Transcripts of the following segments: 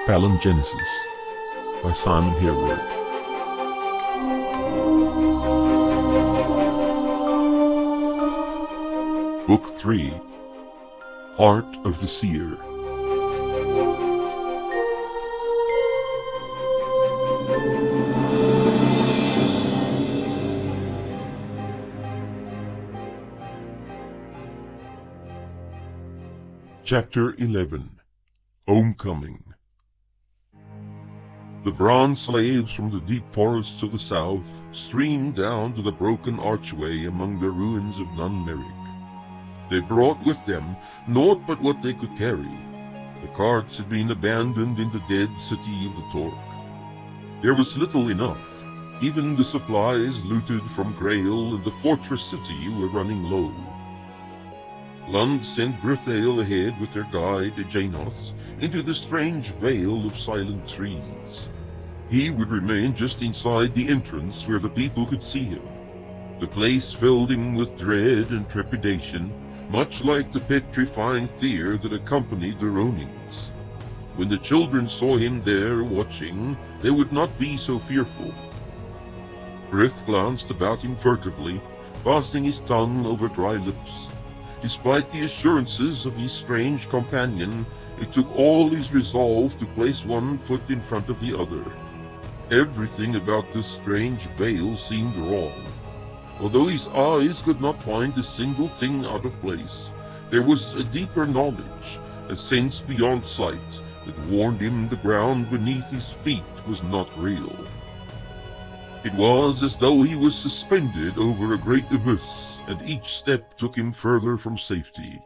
Palingenesis by Simon Harewood. Book 3, Heart of the Sear. Chapter 11, Homecoming. The bronze slaves from the deep forests of the south streamed down to the broken archway among the ruins of Nunmerik. They brought with them naught but what they could carry. The carts had been abandoned in the dead city of the Torque. There was little enough. Even the supplies looted from Grail and the fortress city were running low. Lund sent Brithael ahead with their guide, Janos, into the strange vale of silent trees. He would remain just inside the entrance where the people could see him. The place filled him with dread and trepidation, much like the petrifying fear that accompanied the Ronings. When the children saw him there watching, they would not be so fearful. Brith glanced about him furtively, passing his tongue over dry lips. Despite the assurances of his strange companion, it took all his resolve to place one foot in front of the other. Everything about this strange vale seemed wrong. Although his eyes could not find a single thing out of place, there was a deeper knowledge, a sense beyond sight, that warned him the ground beneath his feet was not real. It was as though he was suspended over a great abyss, and each step took him further from safety.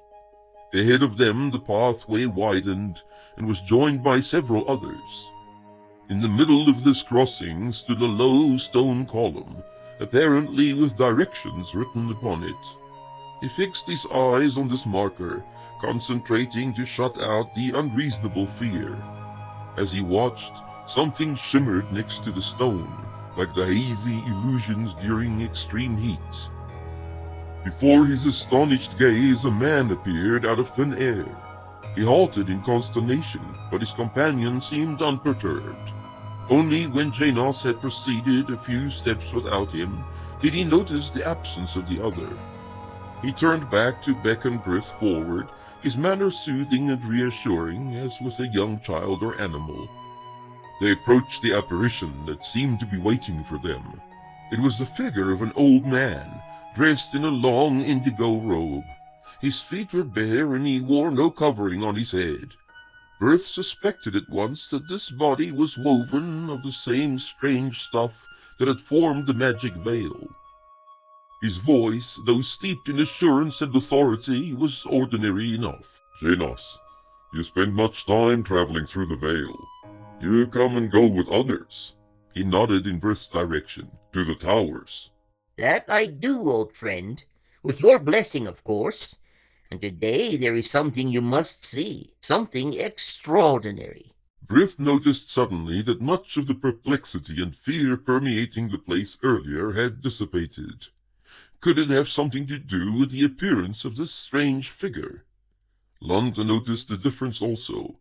Ahead of them the pathway widened, and was joined by several others. In the middle of this crossing stood a low stone column, apparently with directions written upon it. He fixed his eyes on this marker, concentrating to shut out the unreasonable fear. As he watched, something shimmered next to the stone, like the hazy illusions during extreme heat. Before his astonished gaze, a man appeared out of thin air. He halted in consternation, but his companion seemed unperturbed. Only when Janos had proceeded a few steps without him did he notice the absence of the other. He turned back to beckon Brith forward, his manner soothing and reassuring as with a young child or animal. They approached the apparition that seemed to be waiting for them. It was the figure of an old man, dressed in a long indigo robe. His feet were bare and he wore no covering on his head. Brith suspected at once that this body was woven of the same strange stuff that had formed the magic veil. His voice, though steeped in assurance and authority, was ordinary enough. Janos, you spend much time traveling through the veil. You come and go with others. He nodded in Brith's direction. To the towers. That I do, old friend. With your blessing, of course. And today there is something you must see. Something extraordinary. Brith noticed suddenly that much of the perplexity and fear permeating the place earlier had dissipated. Could it have something to do with the appearance of this strange figure? Lund noticed the difference also.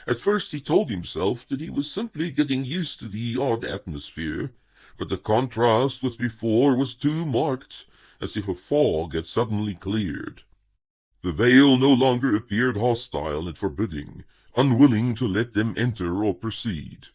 At first he told himself that he was simply getting used to the odd atmosphere, but the contrast with before was too marked, as if a fog had suddenly cleared. The veil no longer appeared hostile and forbidding, unwilling to let them enter or proceed.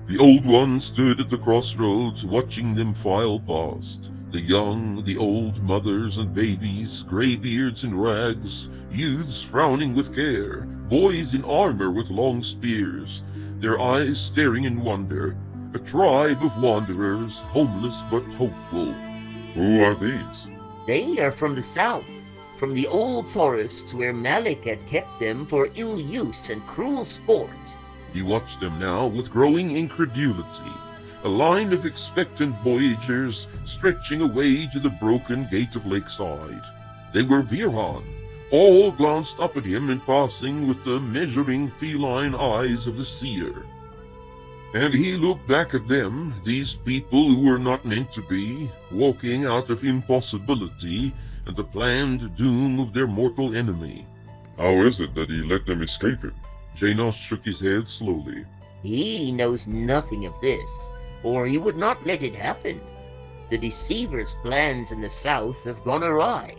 The Old One stood at the crossroads, watching them file past. The young, the old, mothers and babies, graybeards in rags, youths frowning with care, boys in armor with long spears, their eyes staring in wonder, a tribe of wanderers, homeless but hopeful. Who are these? They are from the south, from the old forests where Malik had kept them for ill use and cruel sport. He watched them now with growing incredulity, a line of expectant voyagers stretching away to the broken gate of Lakeside. They were Virhan, All glanced up at him in passing with the measuring feline eyes of the seer. And he looked back at them, these people who were not meant to be, walking out of impossibility and the planned doom of their mortal enemy. How is it that he let them escape him? Janos shook his head slowly. He knows nothing of this, or he would not let it happen. The deceiver's plans in the south have gone awry.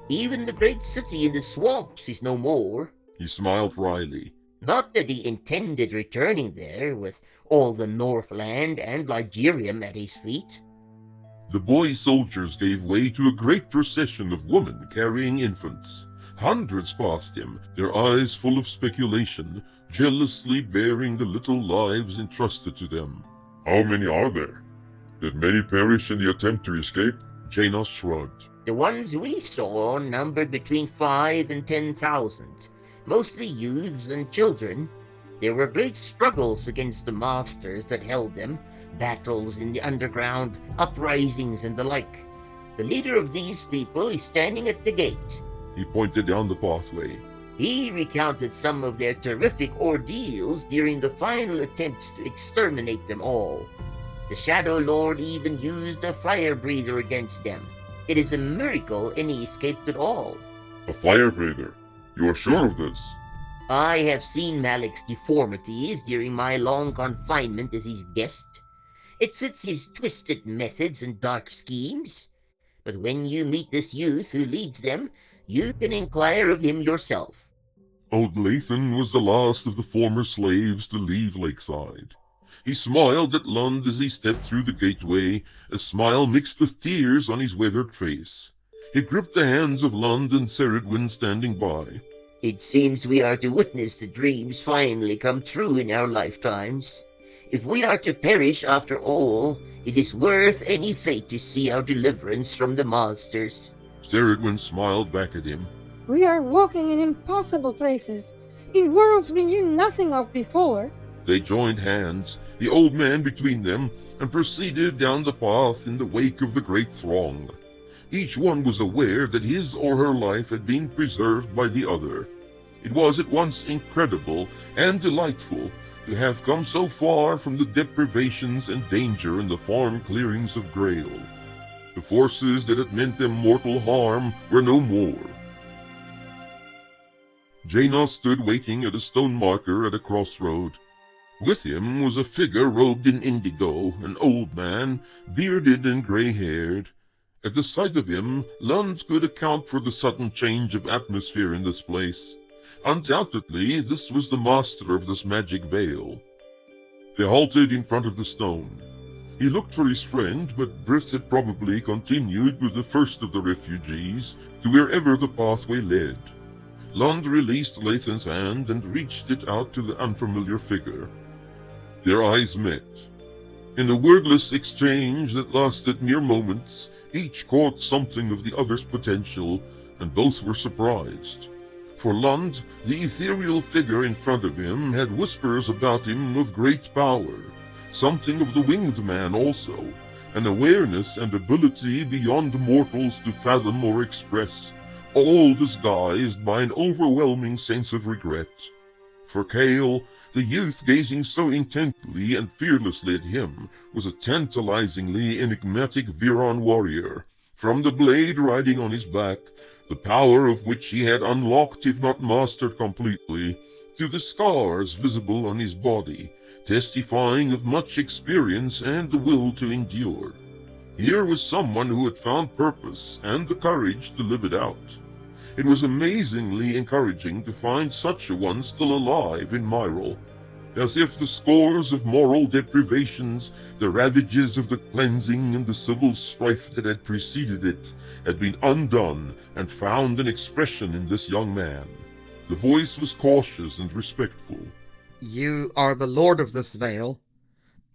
Even the great city in the swamps is no more. He smiled wryly. Not that he intended returning there with all the Northland and Ligurium at his feet. The boy soldiers gave way to a great procession of women carrying infants. Hundreds passed him, their eyes full of speculation, jealously bearing the little lives entrusted to them. How many are there? Did many perish in the attempt to escape? Janos shrugged. The ones we saw numbered between 5,000 and 10,000, mostly youths and children. There were great struggles against the masters that held them, battles in the underground, uprisings and the like. The leader of these people is standing at the gate. He pointed down the pathway. He recounted some of their terrific ordeals during the final attempts to exterminate them all. The Shadow Lord even used a fire breather against them. It is a miracle any escaped at all. A fire breather? You are sure of this? I have seen Malik's deformities during my long confinement as his guest. It fits his twisted methods and dark schemes. But when you meet this youth who leads them, you can inquire of him yourself. Old Lathan was the last of the former slaves to leave Lakeside. He smiled at Lund as he stepped through the gateway, a smile mixed with tears on his weathered face. He gripped the hands of Lund and Ceridwen standing by. It seems we are to witness the dreams finally come true in our lifetimes. If we are to perish after all, it is worth any fate to see our deliverance from the monsters. Ceridwen smiled back at him. We are walking in impossible places, in worlds we knew nothing of before. They joined hands, the old man between them, and proceeded down the path in the wake of the great throng. Each one was aware that his or her life had been preserved by the other. It was at once incredible and delightful to have come so far from the deprivations and danger in the farm clearings of Grail. The forces that had meant them mortal harm were no more. Janos stood waiting at a stone marker at a crossroad. With him was a figure robed in indigo, an old man, bearded and gray-haired. At the sight of him, Lund could account for the sudden change of atmosphere in this place. Undoubtedly, this was the master of this magic veil. They halted in front of the stone. He looked for his friend, but Britt had probably continued with the first of the refugees to wherever the pathway led. Lund released Lathan's hand and reached it out to the unfamiliar figure. Their eyes met. In a wordless exchange that lasted mere moments, each caught something of the other's potential, and both were surprised. For Lund, the ethereal figure in front of him had whispers about him of great power, something of the winged man also, an awareness and ability beyond mortals to fathom or express, all disguised by an overwhelming sense of regret. For Kale, the youth gazing so intently and fearlessly at him was a tantalizingly enigmatic Viron warrior, from the blade riding on his back, the power of which he had unlocked if not mastered completely, to the scars visible on his body, testifying of much experience and the will to endure. Here was someone who had found purpose and the courage to live it out. It was amazingly encouraging to find such a one still alive in Myril, as if the scores of moral deprivations, the ravages of the cleansing and the civil strife that had preceded it, had been undone and found an expression in this young man. The voice was cautious and respectful. You are the lord of this vale.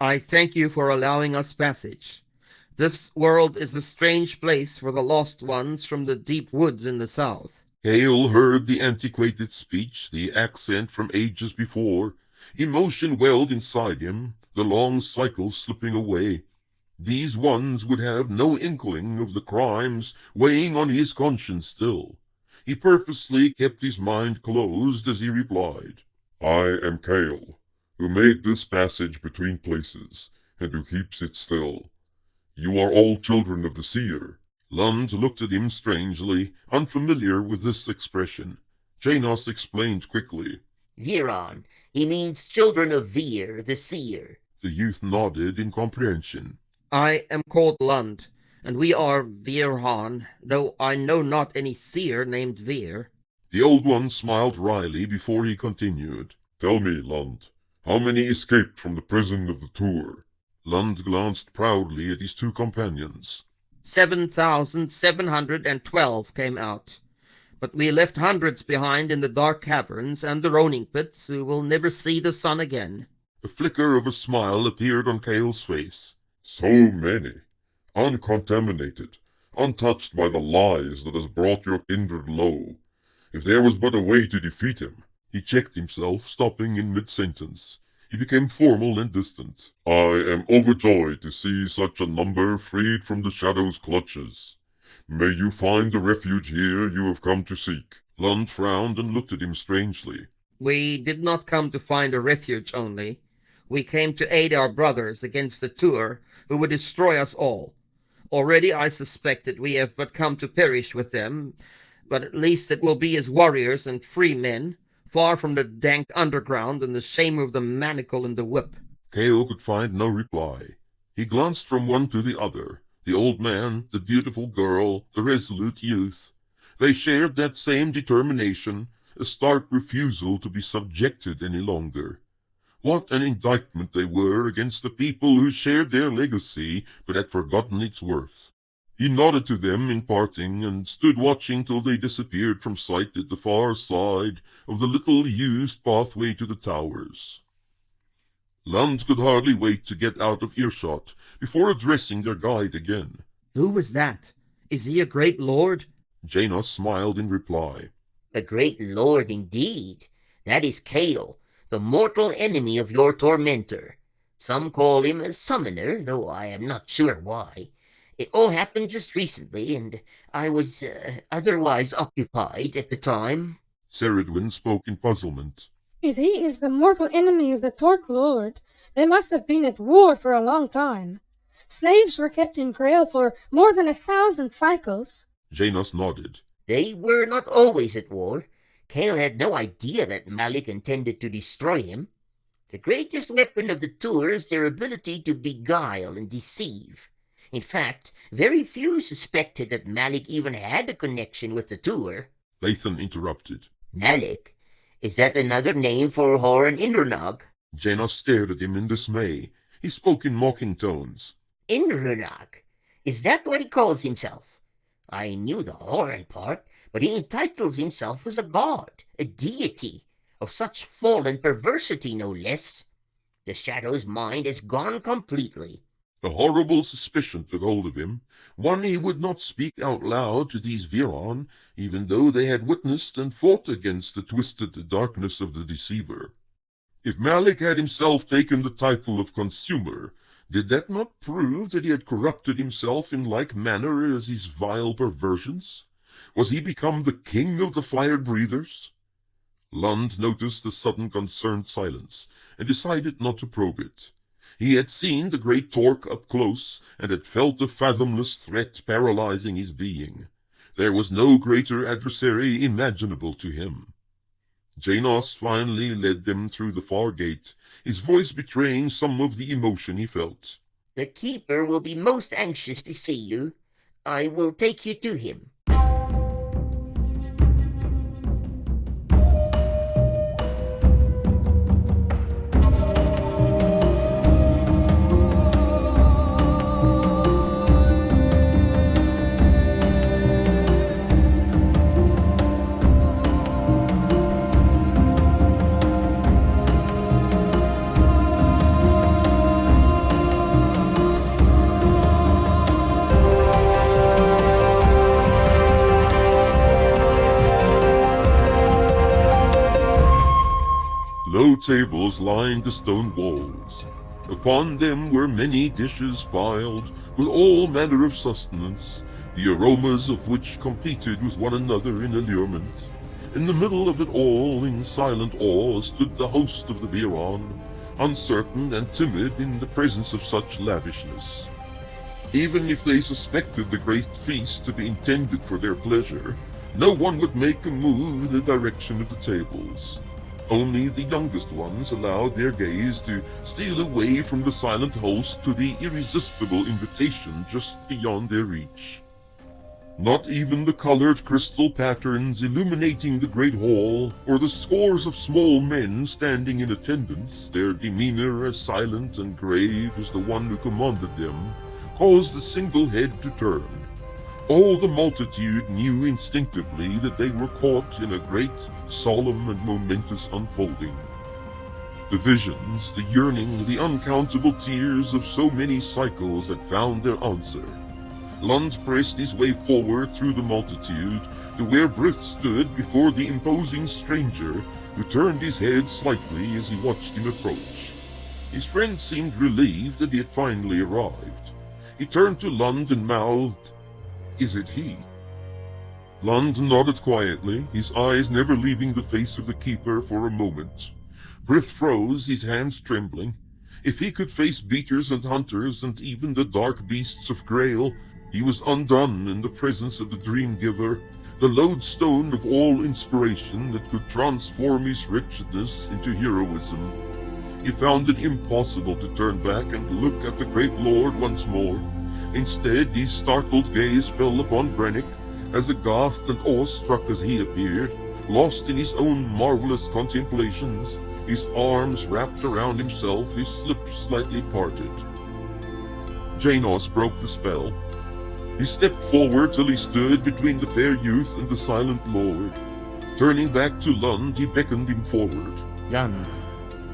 I thank you for allowing us passage. This world is a strange place for the lost ones from the deep woods in the south. Hale heard the antiquated speech, the accent from ages before. Emotion welled inside him, the long cycle slipping away. These ones would have no inkling of the crimes weighing on his conscience still. He purposely kept his mind closed as he replied. I am Kale, who made this passage between places, and who keeps it still. You are all children of the Sear. Lund looked at him strangely, unfamiliar with this expression. Janos explained quickly. Viron. He means children of Vir, the seer. The youth nodded in comprehension. I am called Lund, and we are Virhan, though I know not any seer named Vir. The old one smiled wryly before he continued. Tell me, Lund, how many escaped from the prison of the Tour? Lund glanced proudly at his two companions. 7,712 came out, but we left hundreds behind in the dark caverns and the roaning pits who will never see the sun again. A flicker of a smile appeared on Kale's face. So many, uncontaminated, untouched by the lies that has brought your kindred low. If there was but a way to defeat him. He checked himself, stopping in mid-sentence. He became formal and distant. I am overjoyed to see such a number freed from the shadow's clutches. May you find the refuge here you have come to seek. Lund frowned and looked at him strangely. We did not come to find a refuge only. We came to aid our brothers against the Tour, who would destroy us all. Already I suspect that we have but come to perish with them, but at least it will be as warriors and free men, far from the dank underground and the shame of the manacle and the whip. Kale could find no reply. He glanced from one to the other, the old man, the beautiful girl, the resolute youth. They shared that same determination, a stark refusal to be subjected any longer. What an indictment they were against the people who shared their legacy but had forgotten its worth. He nodded to them in parting and stood watching till they disappeared from sight at the far side of the little used pathway to the towers. Lund could hardly wait to get out of earshot before addressing their guide again. Who was that? Is he a great lord? Janos smiled in reply. A great lord indeed. That is Kale, the mortal enemy of your tormentor. Some call him a summoner, though I am not sure why. It all happened just recently, and I was otherwise occupied at the time. Ceridwen spoke in puzzlement. If he is the mortal enemy of the Torque Lord, they must have been at war for a long time. Slaves were kept in Grail for more than 1,000 cycles. Janos nodded. They were not always at war. Kale had no idea that Malik intended to destroy him. The greatest weapon of the Tour is their ability to beguile and deceive. In fact, very few suspected that Malik even had a connection with the Tour. Lathan interrupted. Malik? Is that another name for Horan Indranog? Janos stared at him in dismay. He spoke in mocking tones. Indranog? Is that what he calls himself? I knew the Horan part, but he entitles himself as a god, a deity, of such fallen perversity no less. The Shadow's mind has gone completely. A horrible suspicion took hold of him, one he would not speak out loud to these Viron, even though they had witnessed and fought against the twisted darkness of the deceiver. If Malik had himself taken the title of consumer, did that not prove that he had corrupted himself in like manner as his vile perversions? Was he become the king of the fire-breathers? Lund noticed the sudden concerned silence, and decided not to probe it. He had seen the great Torque up close, and had felt the fathomless threat paralyzing his being. There was no greater adversary imaginable to him. Janos finally led them through the far gate, his voice betraying some of the emotion he felt. The Keeper will be most anxious to see you. I will take you to him. Low tables lined the stone walls. Upon them were many dishes piled, with all manner of sustenance, the aromas of which competed with one another in allurement. In the middle of it all, in silent awe, stood the host of the Viron, uncertain and timid in the presence of such lavishness. Even if they suspected the great feast to be intended for their pleasure, no one would make a move in the direction of the tables. Only the youngest ones allowed their gaze to steal away from the silent host to the irresistible invitation just beyond their reach. Not even the colored crystal patterns illuminating the great hall, or the scores of small men standing in attendance, their demeanor as silent and grave as the one who commanded them, caused a single head to turn. All the multitude knew instinctively that they were caught in a great, solemn, and momentous unfolding. The visions, the yearning, the uncountable tears of so many cycles had found their answer. Lund pressed his way forward through the multitude to where Brith stood before the imposing stranger, who turned his head slightly as he watched him approach. His friend seemed relieved that he had finally arrived. He turned to Lund and mouthed, "Is it he?" Lund nodded quietly, his eyes never leaving the face of the keeper for a moment. Brith froze, his hands trembling. If he could face beaters and hunters and even the dark beasts of Grail, he was undone in the presence of the Dream-Giver, the lodestone of all inspiration that could transform his wretchedness into heroism. He found it impossible to turn back and look at the great lord once more. Instead, his startled gaze fell upon Brannick, as aghast and awe-struck as he appeared, lost in his own marvelous contemplations, his arms wrapped around himself, his lips slightly parted. Janos broke the spell. He stepped forward till he stood between the fair youth and the silent lord. Turning back to Lund, he beckoned him forward. Lund,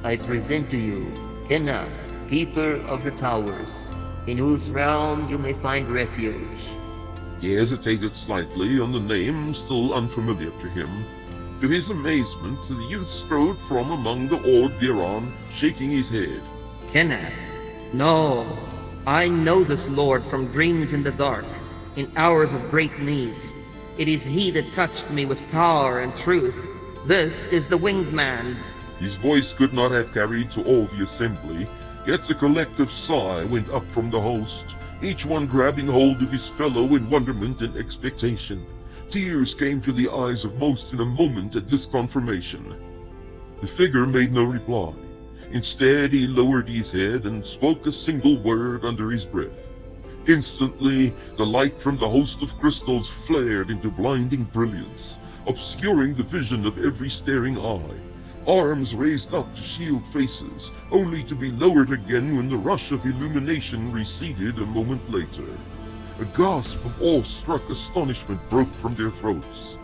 I present to you Kenna, Keeper of the Towers, in whose realm you may find refuge. He hesitated slightly on the name still unfamiliar to him. To his amazement, the youth strode from among the awed Viron, shaking his head. Kenneth, no, I know this lord from dreams in the dark, in hours of great need. It is he that touched me with power and truth. This is the winged man. His voice could not have carried to all the assembly, yet a collective sigh went up from the host, each one grabbing hold of his fellow in wonderment and expectation. Tears came to the eyes of most in a moment at this confirmation. The figure made no reply. Instead, he lowered his head and spoke a single word under his breath. Instantly, the light from the host of crystals flared into blinding brilliance, obscuring the vision of every staring eye. Arms raised up to shield faces, only to be lowered again when the rush of illumination receded a moment later. A gasp of awe-struck astonishment broke from their throats.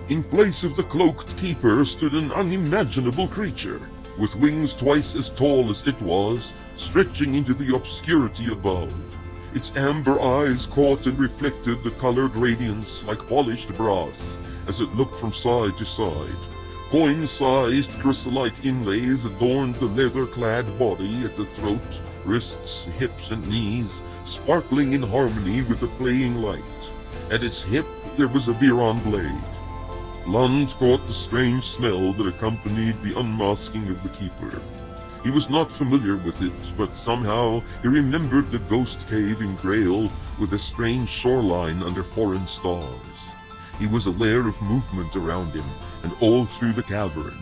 In place of the cloaked keeper stood an unimaginable creature, with wings twice as tall as it was, stretching into the obscurity above. Its amber eyes caught and reflected the colored radiance like polished brass as it looked from side to side. Coin-sized chrysolite inlays adorned the leather-clad body at the throat, wrists, hips, and knees, sparkling in harmony with the playing light. At its hip there was a Viron blade. Lund caught the strange smell that accompanied the unmasking of the keeper. He was not familiar with it, but somehow he remembered the ghost cave in Grail with a strange shoreline under foreign stars. He was aware of movement around him, and all through the cavern.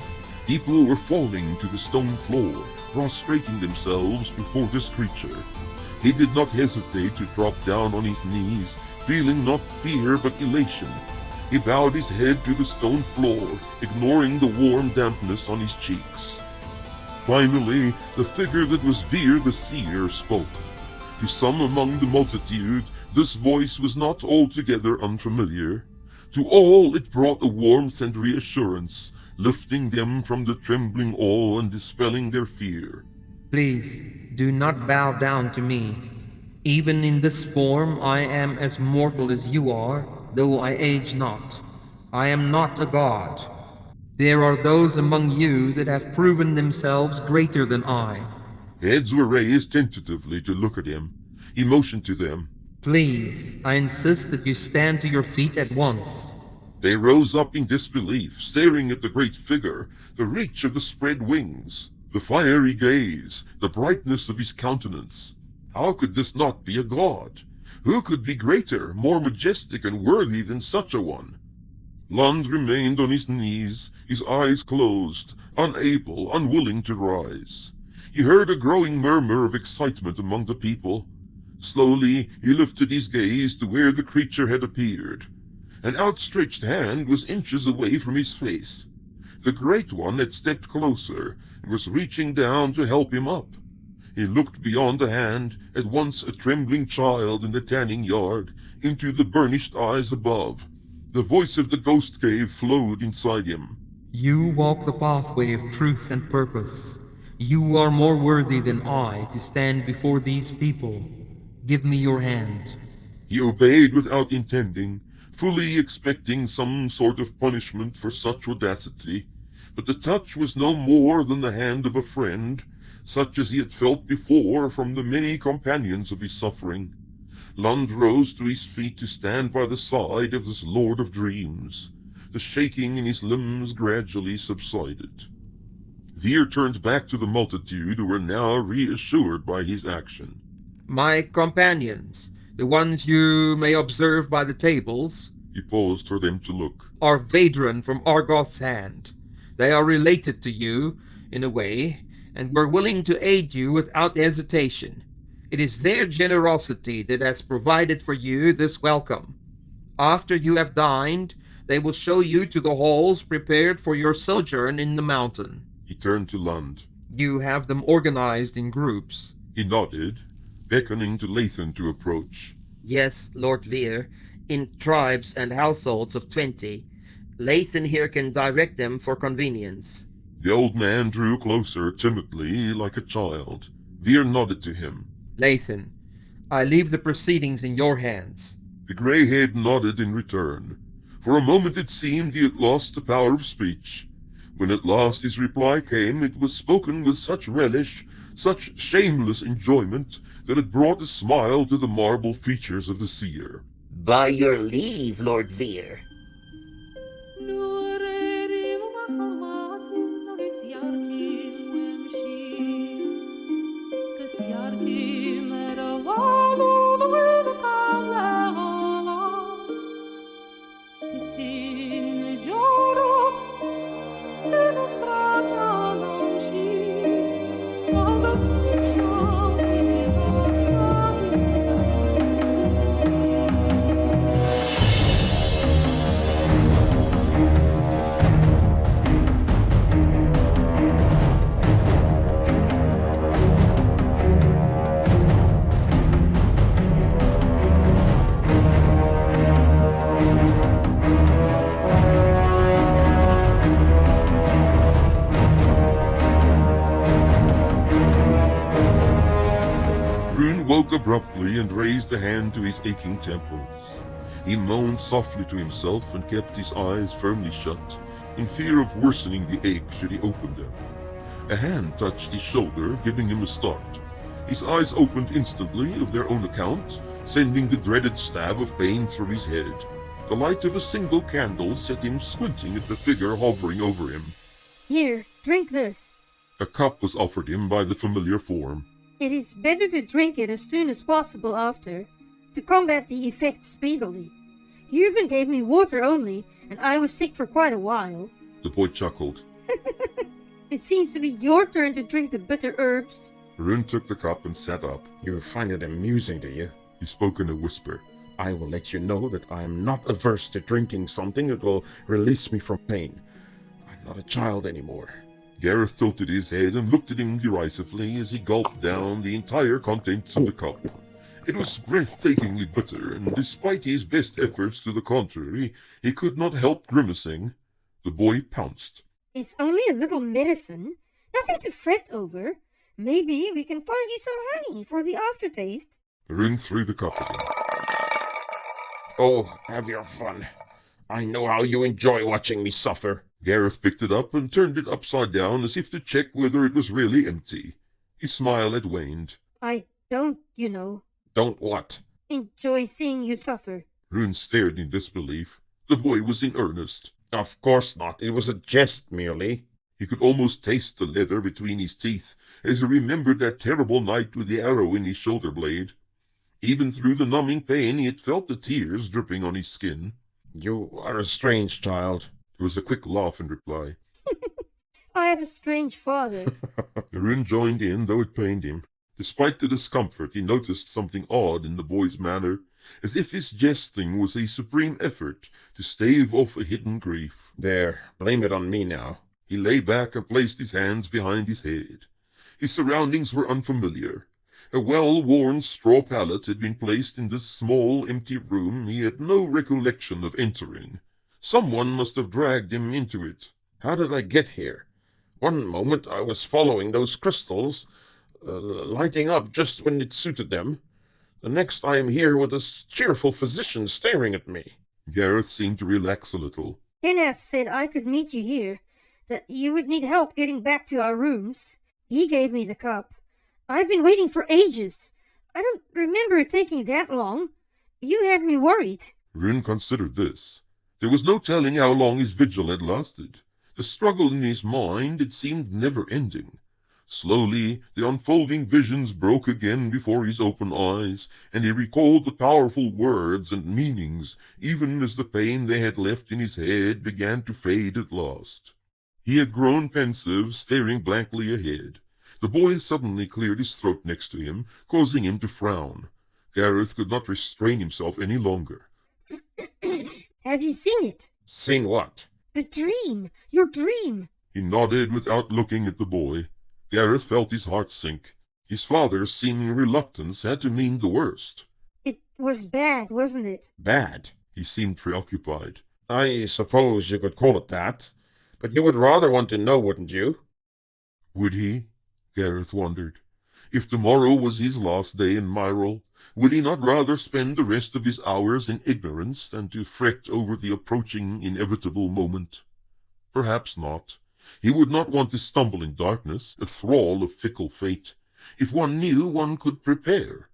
People were falling to the stone floor, prostrating themselves before this creature. He did not hesitate to drop down on his knees, feeling not fear but elation. He bowed his head to the stone floor, ignoring the warm dampness on his cheeks. Finally, the figure that was Veer the Seer spoke. To some among the multitude, this voice was not altogether unfamiliar. To all it brought a warmth and reassurance, lifting them from the trembling awe and dispelling their fear. Please, do not bow down to me. Even in this form I am as mortal as you are, though I age not. I am not a god. There are those among you that have proven themselves greater than I. Heads were raised tentatively to look at him. He motioned to them. Please, I insist that you stand to your feet at once. They rose up in disbelief, staring at the great figure, the reach of the spread wings, the fiery gaze, the brightness of his countenance. How could this not be a god? Who could be greater, more majestic and worthy than such a one? Lund remained on his knees, his eyes closed, unable, unwilling to rise. He heard a growing murmur of excitement among the people. Slowly he lifted his gaze to where the creature had appeared. An outstretched hand was inches away from his face. The Great One had stepped closer and was reaching down to help him up. He looked beyond the hand, at once a trembling child in the tanning yard, into the burnished eyes above. The voice of the ghost cave flowed inside him. You walk the pathway of truth and purpose. You are more worthy than I to stand before these people. Give me your hand. He obeyed without intending, fully expecting some sort of punishment for such audacity. But the touch was no more than the hand of a friend, such as he had felt before from the many companions of his suffering. Lund rose to his feet to stand by the side of this Lord of Dreams. The shaking in his limbs gradually subsided. Veer turned back to the multitude, who were now reassured by his action. My companions, the ones you may observe by the tables, He paused for them to look. are Vadran from Argoth's hand. They are related to you, in a way, and were willing to aid you without hesitation. It is their generosity that has provided for you this welcome. After you have dined, they will show you to the halls prepared for your sojourn in the mountain. He turned to Lund. You have them organized in groups. He nodded, beckoning to Lathan to approach. Yes, Lord Veer, in tribes and households of 20. Lathan here can direct them for convenience. The old man drew closer, timidly, like a child. Veer nodded to him. Lathan, I leave the proceedings in your hands. The grey head nodded in return. For a moment it seemed he had lost the power of speech. When at last his reply came, it was spoken with such relish, such shameless enjoyment, that it brought a smile to the marble features of the seer. By your leave, Lord Veer. Woke abruptly and raised a hand to his aching temples. He moaned softly to himself and kept his eyes firmly shut, in fear of worsening the ache should he open them. A hand touched his shoulder, giving him a start. His eyes opened instantly of their own account, sending the dreaded stab of pain through his head. The light of a single candle set him squinting at the figure hovering over him. Here, drink this. A cup was offered him by the familiar form. It is better to drink it as soon as possible after, to combat the effect speedily. Euban gave me water only, and I was sick for quite a while. The boy chuckled. It seems to be your turn to drink the bitter herbs. Rune took the cup and sat up. You find it amusing, do you? He spoke in a whisper. I will let you know that I am not averse to drinking something that will release me from pain. I'm not a child anymore. Gareth tilted his head and looked at him derisively as he gulped down the entire contents of the cup. It was breathtakingly bitter, and despite his best efforts to the contrary, he could not help grimacing. The boy pounced. It's only a little medicine, nothing to fret over. Maybe we can find you some honey for the aftertaste. Rune threw the cup at him. Oh, have your fun. I know how you enjoy watching me suffer. Gareth picked it up and turned it upside down as if to check whether it was really empty. His smile had waned. I don't, you know. Don't what? enjoy seeing you suffer. Rune stared in disbelief. The boy was in earnest. Of course not. It was a jest merely. He could almost taste the leather between his teeth as he remembered that terrible night with the arrow in his shoulder blade. Even through the numbing pain, he had felt the tears dripping on his skin. You are a strange child. There was a quick laugh in reply. I have a strange father. Rune joined in, though it pained him. Despite the discomfort, he noticed something odd in the boy's manner, as if his jesting was a supreme effort to stave off a hidden grief. There, blame it on me now. He lay back and placed his hands behind his head. His surroundings were unfamiliar. A well-worn straw pallet had been placed in this small, empty room he had no recollection of entering. Someone must have dragged him into it. How did I get here? One moment I was following those crystals, lighting up just when it suited them. The next I am here with this cheerful physician staring at me. Gareth seemed to relax a little. Kenneth said I could meet you here, that you would need help getting back to our rooms. He gave me the cup. I've been waiting for ages. I don't remember it taking that long. You had me worried. Rune considered this. There was no telling how long his vigil had lasted. The struggle in his mind, it seemed never-ending. Slowly, the unfolding visions broke again before his open eyes, and he recalled the powerful words and meanings, even as the pain they had left in his head began to fade at last. He had grown pensive, staring blankly ahead. The boy suddenly cleared his throat next to him, causing him to frown. Gareth could not restrain himself any longer. Have you seen it? Seen what? The dream. Your dream. He nodded without looking at the boy. Gareth felt his heart sink. His father's seeming reluctance had to mean the worst. It was bad, wasn't it? Bad. He seemed preoccupied. I suppose you could call it that. But you would rather want to know, wouldn't you? Would he? Gareth wondered. If tomorrow was his last day in Myrol, would he not rather spend the rest of his hours in ignorance than to fret over the approaching inevitable moment? Perhaps not. He would not want to stumble in darkness, a thrall of fickle fate. If one knew, one could prepare.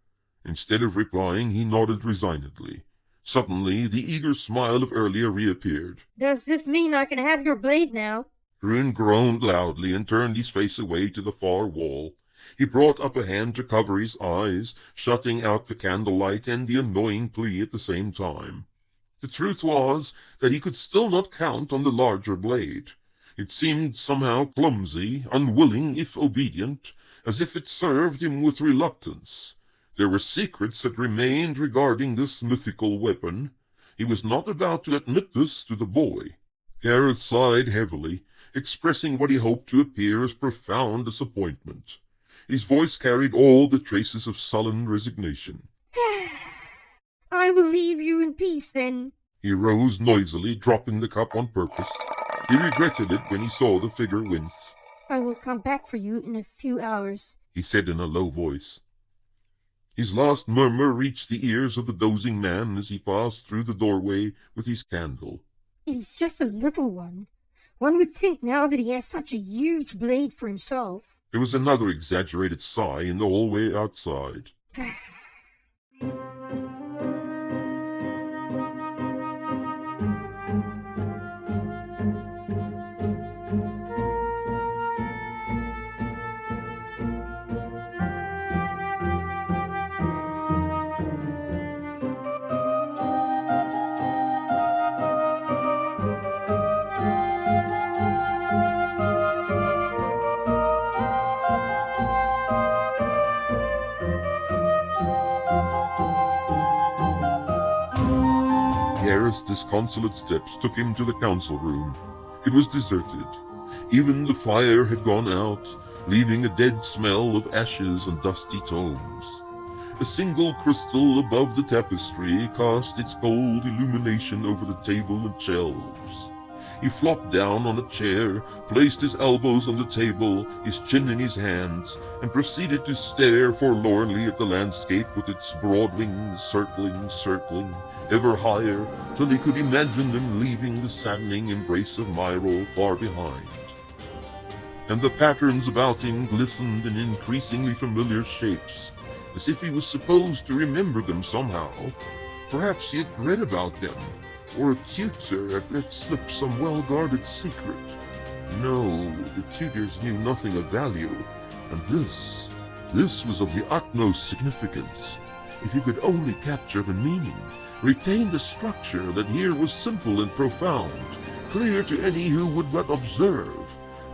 Instead of replying, he nodded resignedly. Suddenly, the eager smile of earlier reappeared. Does this mean I can have your blade now? Rune groaned loudly and turned his face away to the far wall. He brought up a hand to cover his eyes, shutting out the candlelight and the annoying plea at the same time. The truth was that he could still not count on the larger blade. It seemed somehow clumsy, unwilling if obedient, as if it served him with reluctance. There were secrets that remained regarding this mythical weapon. He was not about to admit this to the boy. Gareth sighed heavily, expressing what he hoped to appear as profound disappointment. His voice carried all the traces of sullen resignation. I will leave you in peace, then. He rose noisily, dropping the cup on purpose. He regretted it when he saw the figure wince. I will come back for you in a few hours, he said in a low voice. His last murmur reached the ears of the dozing man as he passed through the doorway with his candle. It is just a little one. One would think now that he has such a huge blade for himself. There was another exaggerated sigh in the hallway outside. Gareth's disconsolate steps took him to the council room. It was deserted. Even the fire had gone out, leaving a dead smell of ashes and dusty tomes. A single crystal above the tapestry cast its cold illumination over the table and shelves. He flopped down on a chair, placed his elbows on the table, his chin in his hands, and proceeded to stare forlornly at the landscape with its broad wings circling, ever higher, till he could imagine them leaving the saddening embrace of Myrol far behind. And the patterns about him glistened in increasingly familiar shapes, as if he was supposed to remember them somehow. Perhaps he had read about them, or a tutor had let slip some well-guarded secret. No, the tutors knew nothing of value, and this was of the utmost significance. If he could only capture the meaning, retain the structure that here was simple and profound, clear to any who would but observe.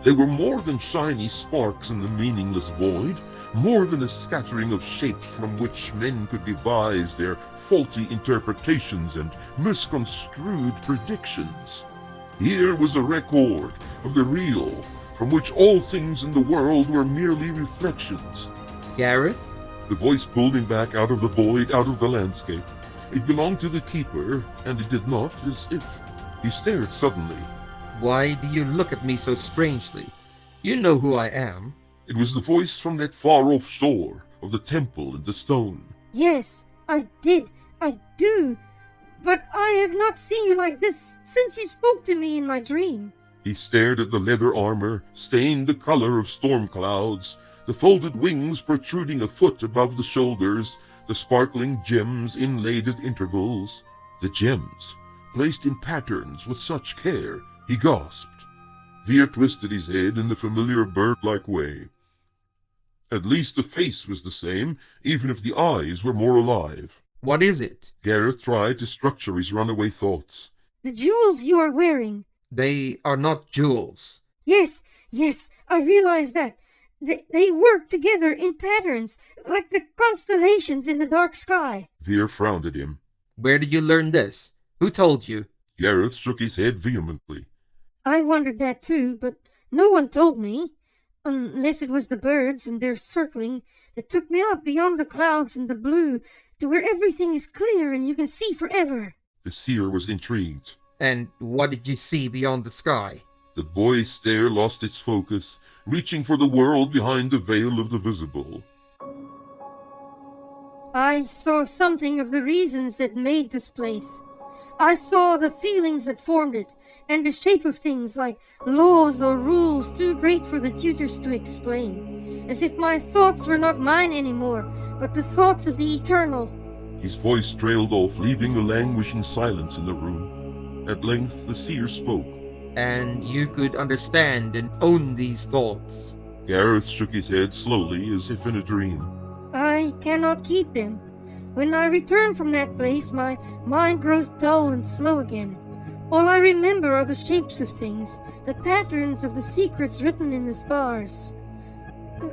They were more than shiny sparks in the meaningless void, more than a scattering of shapes from which men could devise their faulty interpretations and misconstrued predictions. Here was a record of the real, from which all things in the world were merely reflections. Gareth? The voice pulled him back out of the void, out of the landscape. It belonged to the keeper, and it did not, as if. He stared suddenly. Why do you look at me so strangely? You know who I am. It was the voice from that far-off shore, of the temple and the stone. Yes, I did. I do. But I have not seen you like this since you spoke to me in my dream. He stared at the leather armor, stained the color of storm clouds, the folded wings protruding a foot above the shoulders, the sparkling gems inlaid at intervals. The gems, placed in patterns with such care, he gasped. Veer twisted his head in the familiar bird-like way. At least the face was the same, even if the eyes were more alive. What is it? Gareth tried to structure his runaway thoughts. The jewels you are wearing. They are not jewels. Yes, I realize that. They work together in patterns, like the constellations in the dark sky. Veer frowned at him. Where did you learn this? Who told you? Gareth shook his head vehemently. I wondered that too, but no one told me. Unless it was the birds and their circling that took me up beyond the clouds and the blue to where everything is clear and you can see forever. The seer was intrigued. And what did you see beyond the sky? The boy's stare lost its focus, reaching for the world behind the veil of the visible. I saw something of the reasons that made this place. I saw the feelings that formed it, and the shape of things like laws or rules too great for the tutors to explain, as if my thoughts were not mine anymore, but the thoughts of the eternal. His voice trailed off, leaving a languishing silence in the room. At length the seer spoke. And you could understand and own these thoughts. Gareth shook his head slowly, as if in a dream. I cannot keep them. When I return from that place, my mind grows dull and slow again. All I remember are the shapes of things, the patterns of the secrets written in the stars,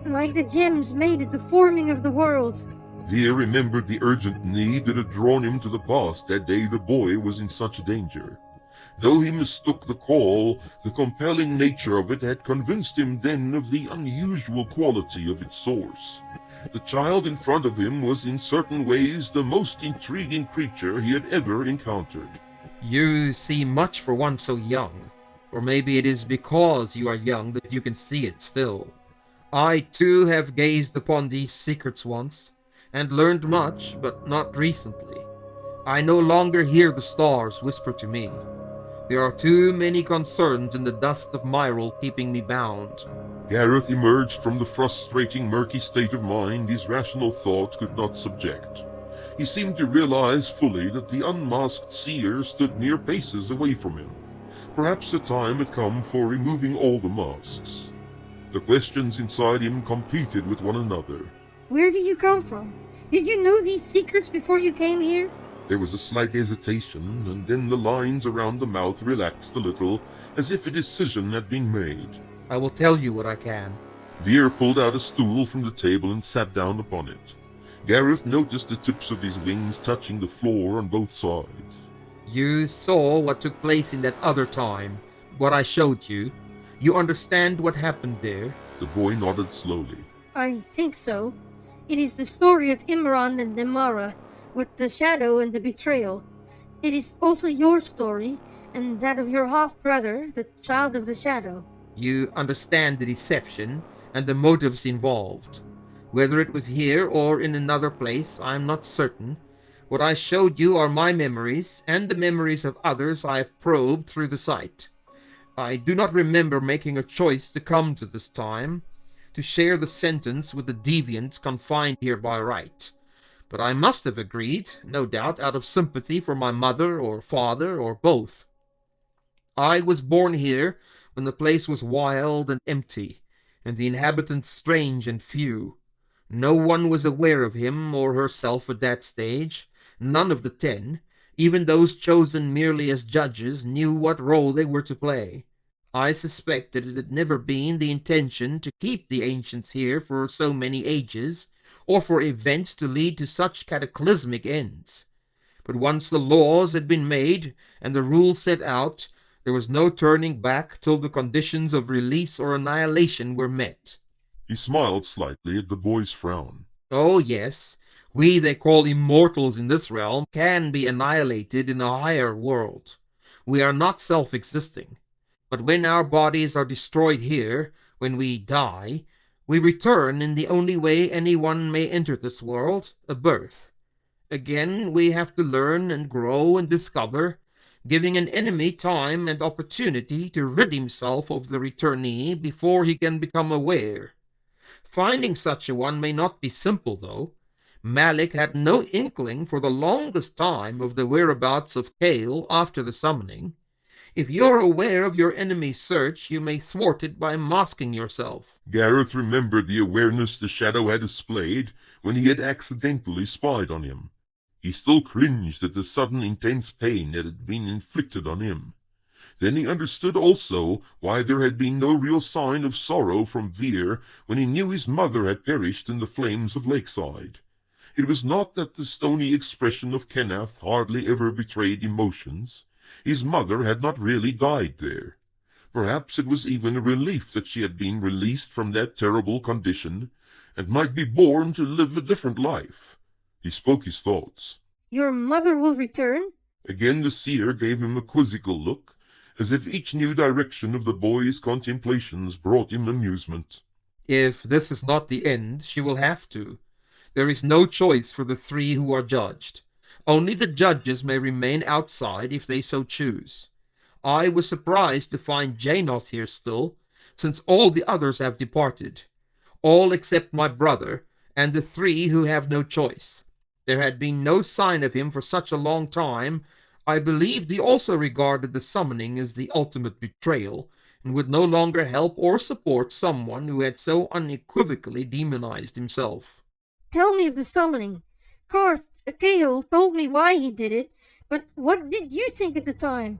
like the gems made at the forming of the world. Veer remembered the urgent need that had drawn him to the past that day the boy was in such danger. Though he mistook the call, the compelling nature of it had convinced him then of the unusual quality of its source. The child in front of him was in certain ways the most intriguing creature he had ever encountered. You see much for one so young. Or maybe it is because you are young that you can see it still. I too have gazed upon these secrets once, and learned much, but not recently. I no longer hear the stars whisper to me. There are too many concerns in the dust of Myril keeping me bound. Gareth emerged from the frustrating, murky state of mind his rational thought could not subject. He seemed to realize fully that the unmasked seer stood mere paces away from him. Perhaps the time had come for removing all the masks. The questions inside him competed with one another. Where do you come from? Did you know these secrets before you came here? There was a slight hesitation, and then the lines around the mouth relaxed a little, as if a decision had been made. I will tell you what I can. Veer pulled out a stool from the table and sat down upon it. Gareth noticed the tips of his wings touching the floor on both sides. You saw what took place in that other time, what I showed you. You understand what happened there? The boy nodded slowly. I think so. It is the story of Imran and Nemara, with the shadow and the betrayal. It is also your story, and that of your half-brother, the child of the shadow. You understand the deception and the motives involved. Whether it was here or in another place, I am not certain. What I showed you are my memories, and the memories of others I have probed through the sight. I do not remember making a choice to come to this time. to share the sentence with the deviants confined here by right. But I must have agreed, no doubt, out of sympathy for my mother or father or both. I was born here when the place was wild and empty, and the inhabitants strange and few. No one was aware of him or herself at that stage. None of the 10, even those chosen merely as judges, knew what role they were to play. I suspect that it had never been the intention to keep the ancients here for so many ages, or for events to lead to such cataclysmic ends. But once the laws had been made and the rules set out, there was no turning back till the conditions of release or annihilation were met. He smiled slightly at the boy's frown. Oh, yes, we they call immortals in this realm can be annihilated in a higher world. We are not self-existing. But when our bodies are destroyed here, when we die, we return in the only way anyone may enter this world, a birth. Again, we have to learn and grow and discover, giving an enemy time and opportunity to rid himself of the returnee before he can become aware. Finding such a one may not be simple, though. Malik had no inkling for the longest time of the whereabouts of Kale after the summoning. If you're aware of your enemy's search, you may thwart it by masking yourself. Gareth remembered the awareness the shadow had displayed when he had accidentally spied on him. He still cringed at the sudden intense pain that had been inflicted on him. Then he understood also why there had been no real sign of sorrow from Veer when he knew his mother had perished in the flames of Lakeside. It was not that the stony expression of Kenneth hardly ever betrayed emotions. His mother had not really died there. Perhaps it was even a relief that she had been released from that terrible condition, and might be born to live a different life. He spoke his thoughts. Your mother will return? Again the seer gave him a quizzical look, as if each new direction of the boy's contemplations brought him amusement. If this is not the end, she will have to. There is no choice for the 3 who are judged. Only the judges may remain outside if they so choose. I was surprised to find Janos here still, since all the others have departed. All except my brother, and the 3 who have no choice. There had been no sign of him for such a long time. I believed he also regarded the summoning as the ultimate betrayal, and would no longer help or support someone who had so unequivocally demonized himself. Tell me of the summoning. Kale told me why he did it, but what did you think at the time?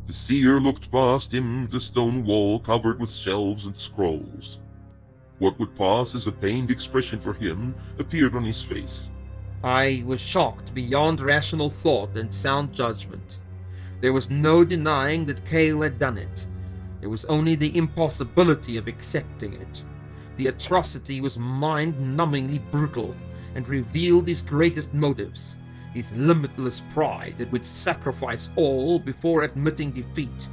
The seer looked past him at the stone wall covered with shelves and scrolls. What would pass as a pained expression for him appeared on his face. I was shocked beyond rational thought and sound judgment. There was no denying that Kale had done it. There was only the impossibility of accepting it. The atrocity was mind-numbingly brutal, and revealed his greatest motives, his limitless pride that would sacrifice all before admitting defeat,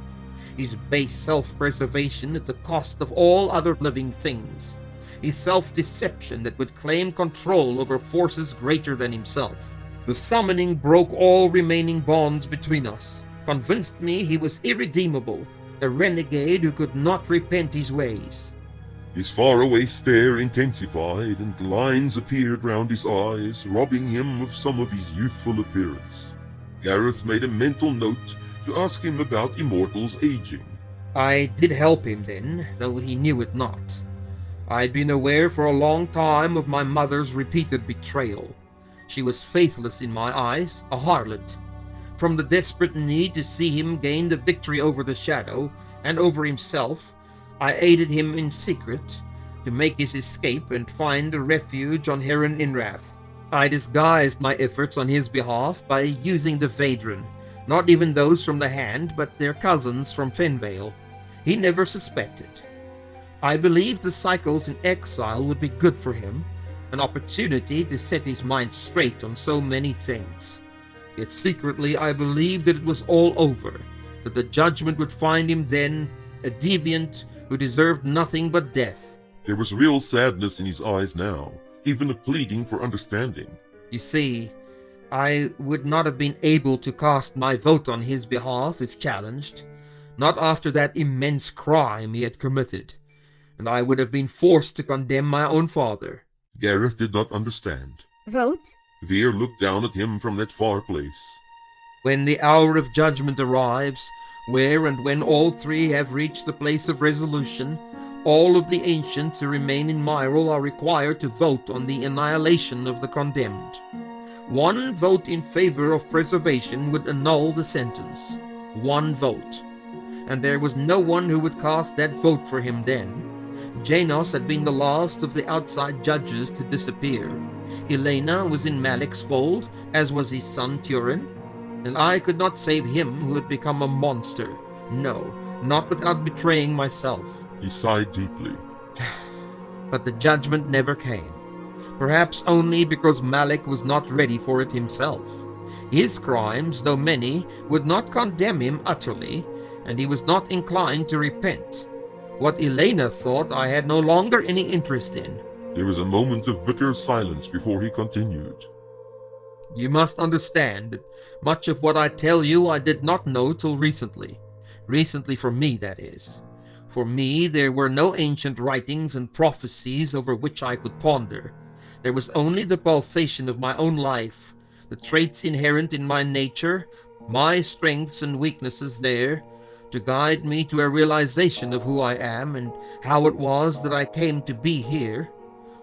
his base self-preservation at the cost of all other living things, his self-deception that would claim control over forces greater than himself. The summoning broke all remaining bonds between us, convinced me he was irredeemable, a renegade who could not repent his ways. His faraway stare intensified, and lines appeared round his eyes, robbing him of some of his youthful appearance. Gareth made a mental note to ask him about Immortal's aging. I did help him then, though he knew it not. I'd been aware for a long time of my mother's repeated betrayal. She was faithless in my eyes, a harlot. From the desperate need to see him gain the victory over the shadow, and over himself, I aided him in secret to make his escape and find a refuge on Heron Inrath. I disguised my efforts on his behalf by using the Vaedren, not even those from the Hand, but their cousins from Fenvale. He never suspected. I believed the cycles in exile would be good for him, an opportunity to set his mind straight on so many things. Yet secretly I believed that it was all over, that the judgment would find him then, a deviant who deserved nothing but death. There was real sadness in his eyes now, even a pleading for understanding. You see, I would not have been able to cast my vote on his behalf if challenged, not after that immense crime he had committed. and I would have been forced to condemn my own father. Gareth did not understand. Vote? Veer looked down at him from that far place. When the hour of judgment arrives, where and when all three have reached the place of resolution, all of the ancients who remain in Myril are required to vote on the annihilation of the condemned. One vote in favor of preservation would annul the sentence. One vote. And there was no one who would cast that vote for him then. Janos had been the last of the outside judges to disappear. Elena was in Malik's fold, as was his son Turin, and I could not save him who had become a monster. No, not without betraying myself. He sighed deeply. But the judgment never came. Perhaps only because Malik was not ready for it himself. His crimes, though many, would not condemn him utterly, and he was not inclined to repent. What Elena thought I had no longer any interest in. There was a moment of bitter silence before he continued. You must understand that much of what I tell you I did not know till recently. Recently for me, that is. For me, there were no ancient writings and prophecies over which I could ponder. There was only the pulsation of my own life, the traits inherent in my nature, my strengths and weaknesses there, to guide me to a realization of who I am and how it was that I came to be here.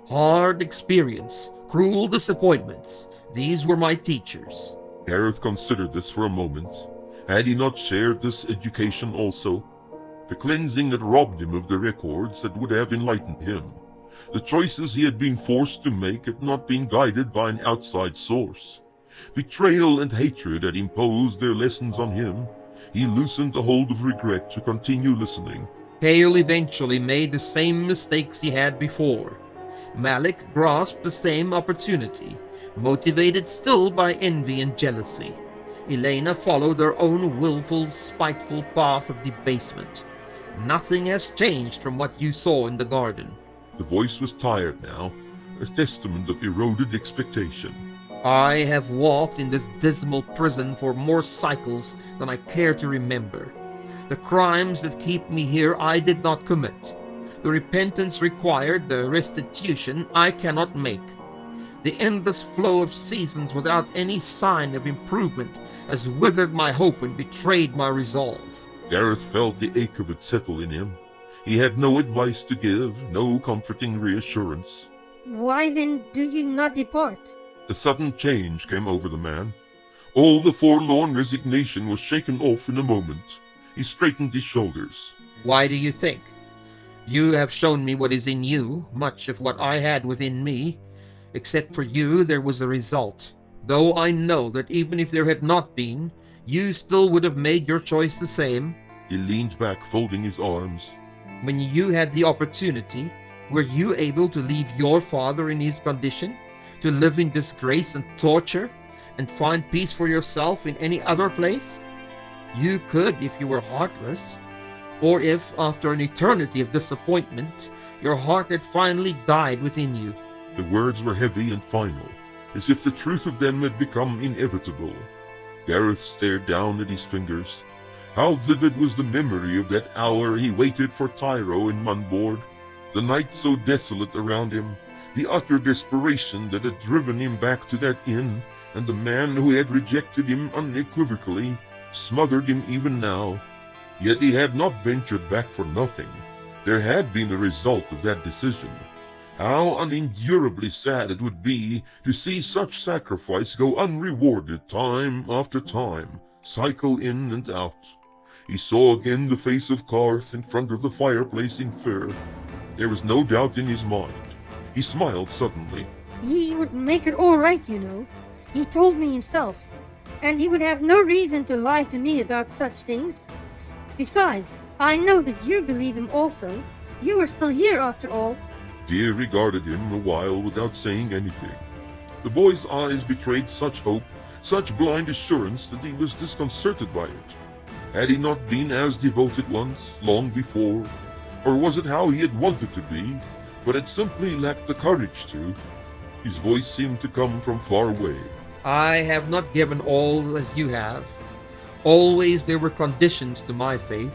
Hard experience, cruel disappointments, these were my teachers. Gareth considered this for a moment. Had he not shared this education also? The cleansing had robbed him of the records that would have enlightened him. The choices he had been forced to make had not been guided by an outside source. Betrayal and hatred had imposed their lessons on him. He loosened the hold of regret to continue listening. Hale eventually made the same mistakes he had before. Malik grasped the same opportunity, motivated still by envy and jealousy. Elena followed her own willful, spiteful path of debasement. Nothing has changed from what you saw in the garden. The voice was tired now, a testament of eroded expectation. I have walked in this dismal prison for more cycles than I care to remember. The crimes that keep me here I did not commit. The repentance required, the restitution, I cannot make. The endless flow of seasons without any sign of improvement has withered my hope and betrayed my resolve. Gareth felt the ache of it settle in him. He had no advice to give, no comforting reassurance. Why then do you not depart? A sudden change came over the man. All the forlorn resignation was shaken off in a moment. He straightened his shoulders. Why do you think? You have shown me what is in you, much of what I had within me. Except for you, there was a result. Though I know that even if there had not been, you still would have made your choice the same. He leaned back, folding his arms. When you had the opportunity, were you able to leave your father in his condition? To live in disgrace and torture? And find peace for yourself in any other place? You could if you were heartless. Or if, after an eternity of disappointment, your heart had finally died within you. The words were heavy and final, as if the truth of them had become inevitable. Gareth stared down at his fingers. How vivid was the memory of that hour he waited for Tyro in Munboard, the night so desolate around him, the utter desperation that had driven him back to that inn, and the man who had rejected him unequivocally, smothered him even now. Yet he had not ventured back for nothing. There had been a result of that decision. How unendurably sad it would be to see such sacrifice go unrewarded time after time, cycle in and out. He saw again the face of Karth in front of the fireplace in Fur. There was no doubt in his mind. He smiled suddenly. He would make it all right, you know. He told me himself. And he would have no reason to lie to me about such things. Besides, I know that you believe him also. You are still here after all. Deer regarded him a while without saying anything. The boy's eyes betrayed such hope, such blind assurance that he was disconcerted by it. Had he not been as devoted once, long before? Or was it how he had wanted to be, but had simply lacked the courage to? His voice seemed to come from far away. I have not given all as you have. Always there were conditions to my faith.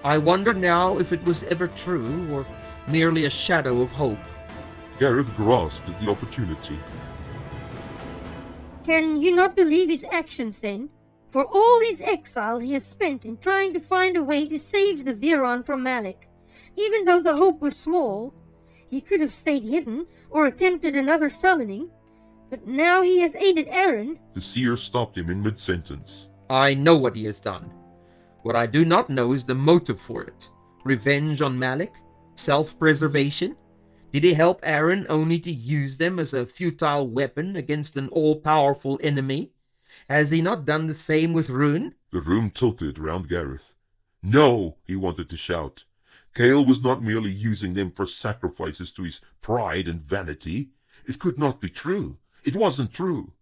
I wonder now if it was ever true, or merely a shadow of hope. Gareth grasped at the opportunity. Can you not believe his actions then? For all his exile he has spent in trying to find a way to save the Viron from Malik. Even though the hope was small, he could have stayed hidden or attempted another summoning. But now he has aided Aaron. The seer stopped him in mid-sentence. I know what he has done. What I do not know is the motive for it. Revenge on Malik? Self-preservation? Did he help Aaron only to use them as a futile weapon against an all-powerful enemy? Has he not done the same with Rune? The room tilted round Gareth. No, he wanted to shout. Cale was not merely using them for sacrifices to his pride and vanity. It could not be true. It wasn't true.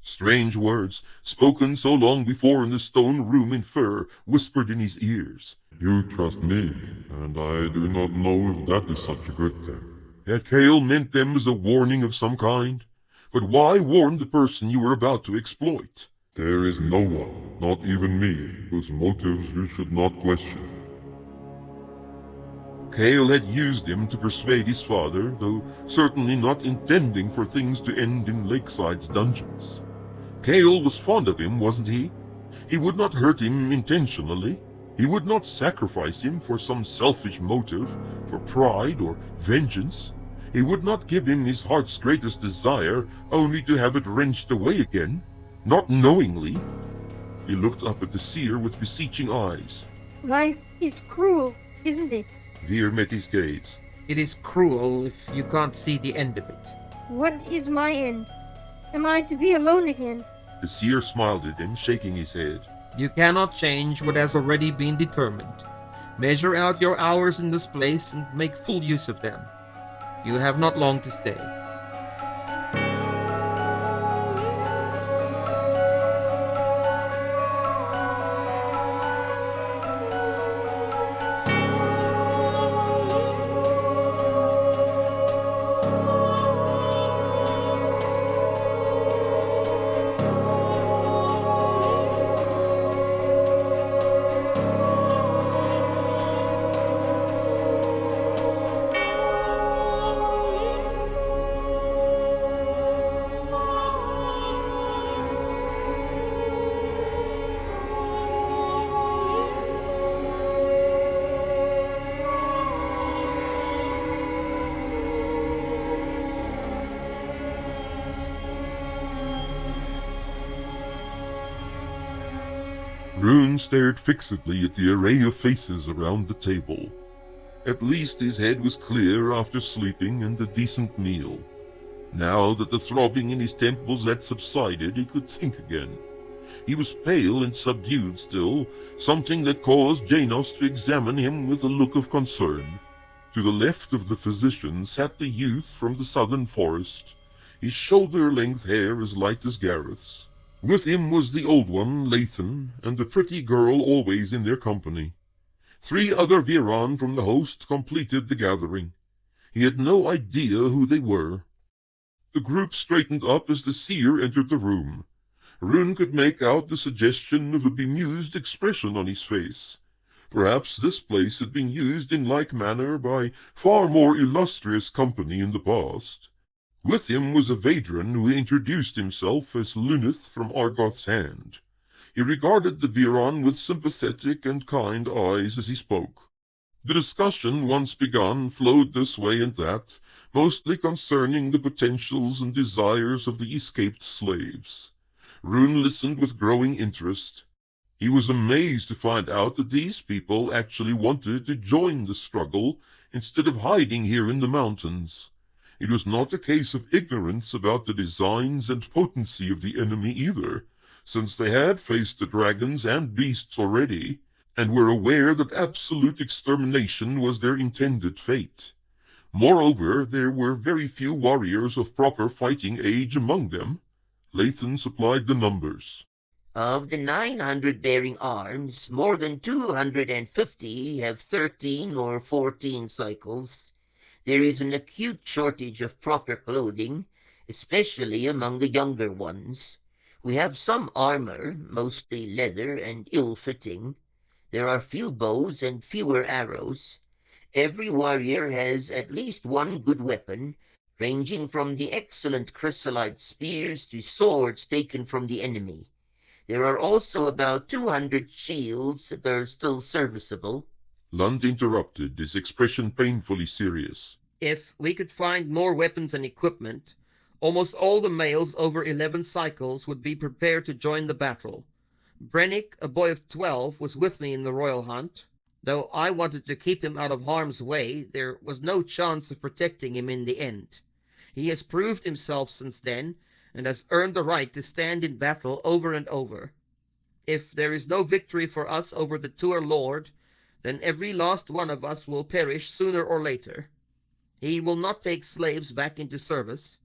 Strange words, spoken so long before in the stone room in fur, whispered in his ears. You trust me, and I do not know if that is such a good thing. Had Cale meant them as a warning of some kind? But why warn the person you were about to exploit? There is no one, not even me, whose motives you should not question. Cale had used him to persuade his father, though certainly not intending for things to end in Lakeside's dungeons. Cale was fond of him, wasn't he? He would not hurt him intentionally. He would not sacrifice him for some selfish motive, for pride or vengeance. He would not give him his heart's greatest desire, only to have it wrenched away again, not knowingly. He looked up at the seer with beseeching eyes. Life is cruel, isn't it? Veer met his gaze. It is cruel if you can't see the end of it. What is my end? Am I to be alone again? The seer smiled at him, shaking his head. You cannot change what has already been determined. Measure out your hours in this place and make full use of them. You have not long to stay. Rune stared fixedly at the array of faces around the table. At least his head was clear after sleeping and a decent meal. Now that the throbbing in his temples had subsided, he could think again. He was pale and subdued still, something that caused Janos to examine him with a look of concern. To the left of the physician sat the youth from the southern forest, his shoulder-length hair as light as Gareth's. With him was the old one, Lathan, and the pretty girl always in their company. 3 other Viron from the host completed the gathering. He had no idea who they were. The group straightened up as the seer entered the room. Rune could make out the suggestion of a bemused expression on his face. Perhaps this place had been used in like manner by far more illustrious company in the past. With him was a Vadran who introduced himself as Luneth from Argoth's Hand. He regarded the Viron with sympathetic and kind eyes as he spoke. The discussion, once begun, flowed this way and that, mostly concerning the potentials and desires of the escaped slaves. Rune listened with growing interest. He was amazed to find out that these people actually wanted to join the struggle instead of hiding here in the mountains. It was not a case of ignorance about the designs and potency of the enemy either, since they had faced the dragons and beasts already, and were aware that absolute extermination was their intended fate. Moreover, there were very few warriors of proper fighting age among them. Lathan supplied the numbers. Of the 900 bearing arms, more than 250 have 13 or 14 cycles. There is an acute shortage of proper clothing, especially among the younger ones. We have some armor, mostly leather and ill-fitting. There are few bows and fewer arrows. Every warrior has at least one good weapon, ranging from the excellent chrysolite spears to swords taken from the enemy. There are also about 200 shields that are still serviceable. Lund interrupted, his expression painfully serious. If we could find more weapons and equipment, almost all the males over 11 cycles would be prepared to join the battle. Brennick, a boy of 12, was with me in the royal hunt. Though I wanted to keep him out of harm's way, there was no chance of protecting him in the end. He has proved himself since then, and has earned the right to stand in battle over and over. If there is no victory for us over the Tuer Lord, then every last one of us will perish sooner or later. He will not take slaves back into service.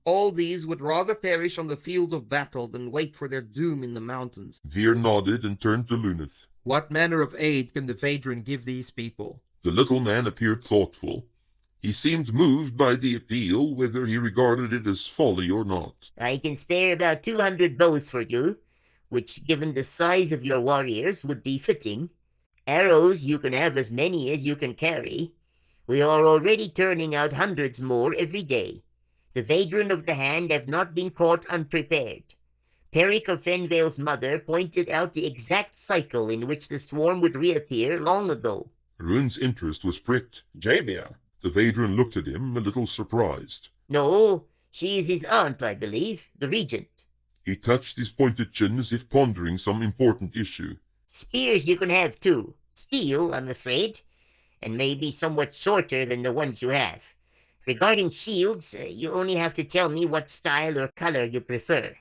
All these would rather perish on the field of battle than wait for their doom in the mountains. Veer nodded and turned to Luneth. What manner of aid can the Vadran give these people? The little man appeared thoughtful. He seemed moved by the appeal, whether he regarded it as folly or not. I can spare about 200 bows for you, which, given the size of your warriors, would be fitting. Arrows, you can have as many as you can carry. We are already turning out hundreds more every day. The Vadran of the Hand have not been caught unprepared. Peric of Fenvale's mother pointed out the exact cycle in which the swarm would reappear long ago. Rune's interest was pricked. Javia. The Vadran looked at him, a little surprised. No, she is his aunt, I believe, the regent. He touched his pointed chin as if pondering some important issue. Spears you can have too. Steel, I'm afraid, and maybe somewhat shorter than the ones you have. Regarding shields, you only have to tell me what style or color you prefer.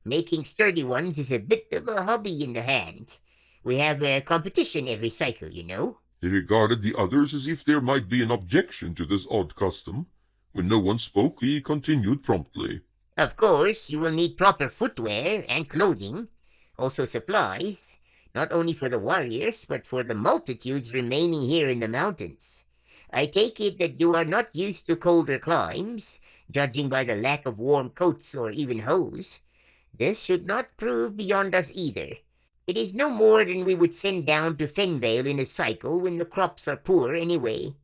Making sturdy ones is a bit of a hobby in the Hand. We have a competition every cycle, you know. He regarded the others as if there might be an objection to this odd custom. When no one spoke, he continued promptly. Of course, you will need proper footwear and clothing, also supplies, not only for the warriors, but for the multitudes remaining here in the mountains. I take it that you are not used to colder climes, judging by the lack of warm coats or even hose. This should not prove beyond us either. It is no more than we would send down to Fenvale in a cycle when the crops are poor anyway.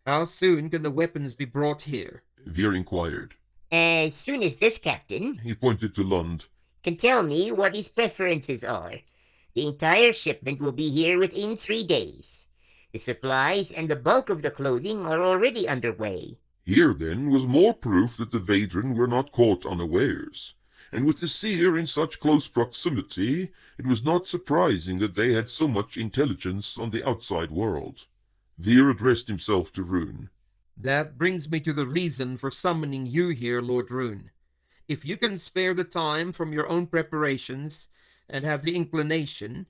How soon can the weapons be brought here? Veer inquired. As soon as this captain He pointed to Lund. can tell me what his preferences are. The entire shipment will be here within 3 days. The supplies and the bulk of the clothing are already underway. Here, then, was more proof that the Vadran were not caught unawares. And with the Seer in such close proximity, it was not surprising that they had so much intelligence on the outside world. Veer addressed himself to Rune. That brings me to the reason for summoning you here, Lord Rune. If you can spare the time from your own preparations, and have the inclination,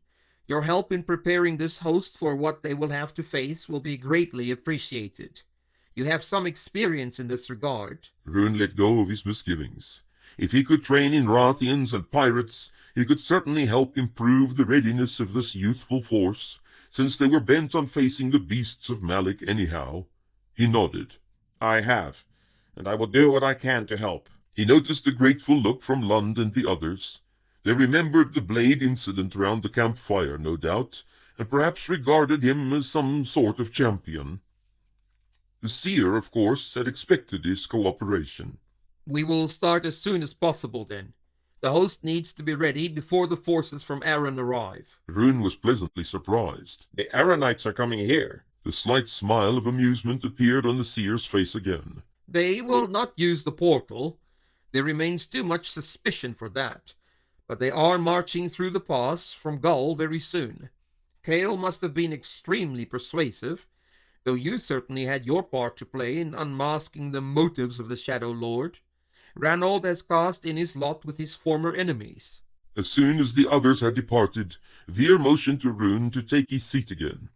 your help in preparing this host for what they will have to face will be greatly appreciated. You have some experience in this regard. Rune let go of his misgivings. If he could train in Rathians and pirates, he could certainly help improve the readiness of this youthful force, since they were bent on facing the beasts of Malik anyhow. He nodded. I have, and I will do what I can to help. He noticed a grateful look from Lund and the others. They remembered the blade incident round the campfire, no doubt, and perhaps regarded him as some sort of champion. The Seer, of course, had expected his cooperation. We will start as soon as possible, then. The host needs to be ready before the forces from Arran arrive. Rune was pleasantly surprised. The Aranites are coming here. The slight smile of amusement appeared on the Seer's face again. They will not use the portal. There remains too much suspicion for that. But they are marching through the pass from Gull very soon. Kale must have been extremely persuasive, though you certainly had your part to play in unmasking the motives of the Shadow Lord. Ranald has cast in his lot with his former enemies. As soon as the others had departed, Veer motioned to Rune to take his seat again.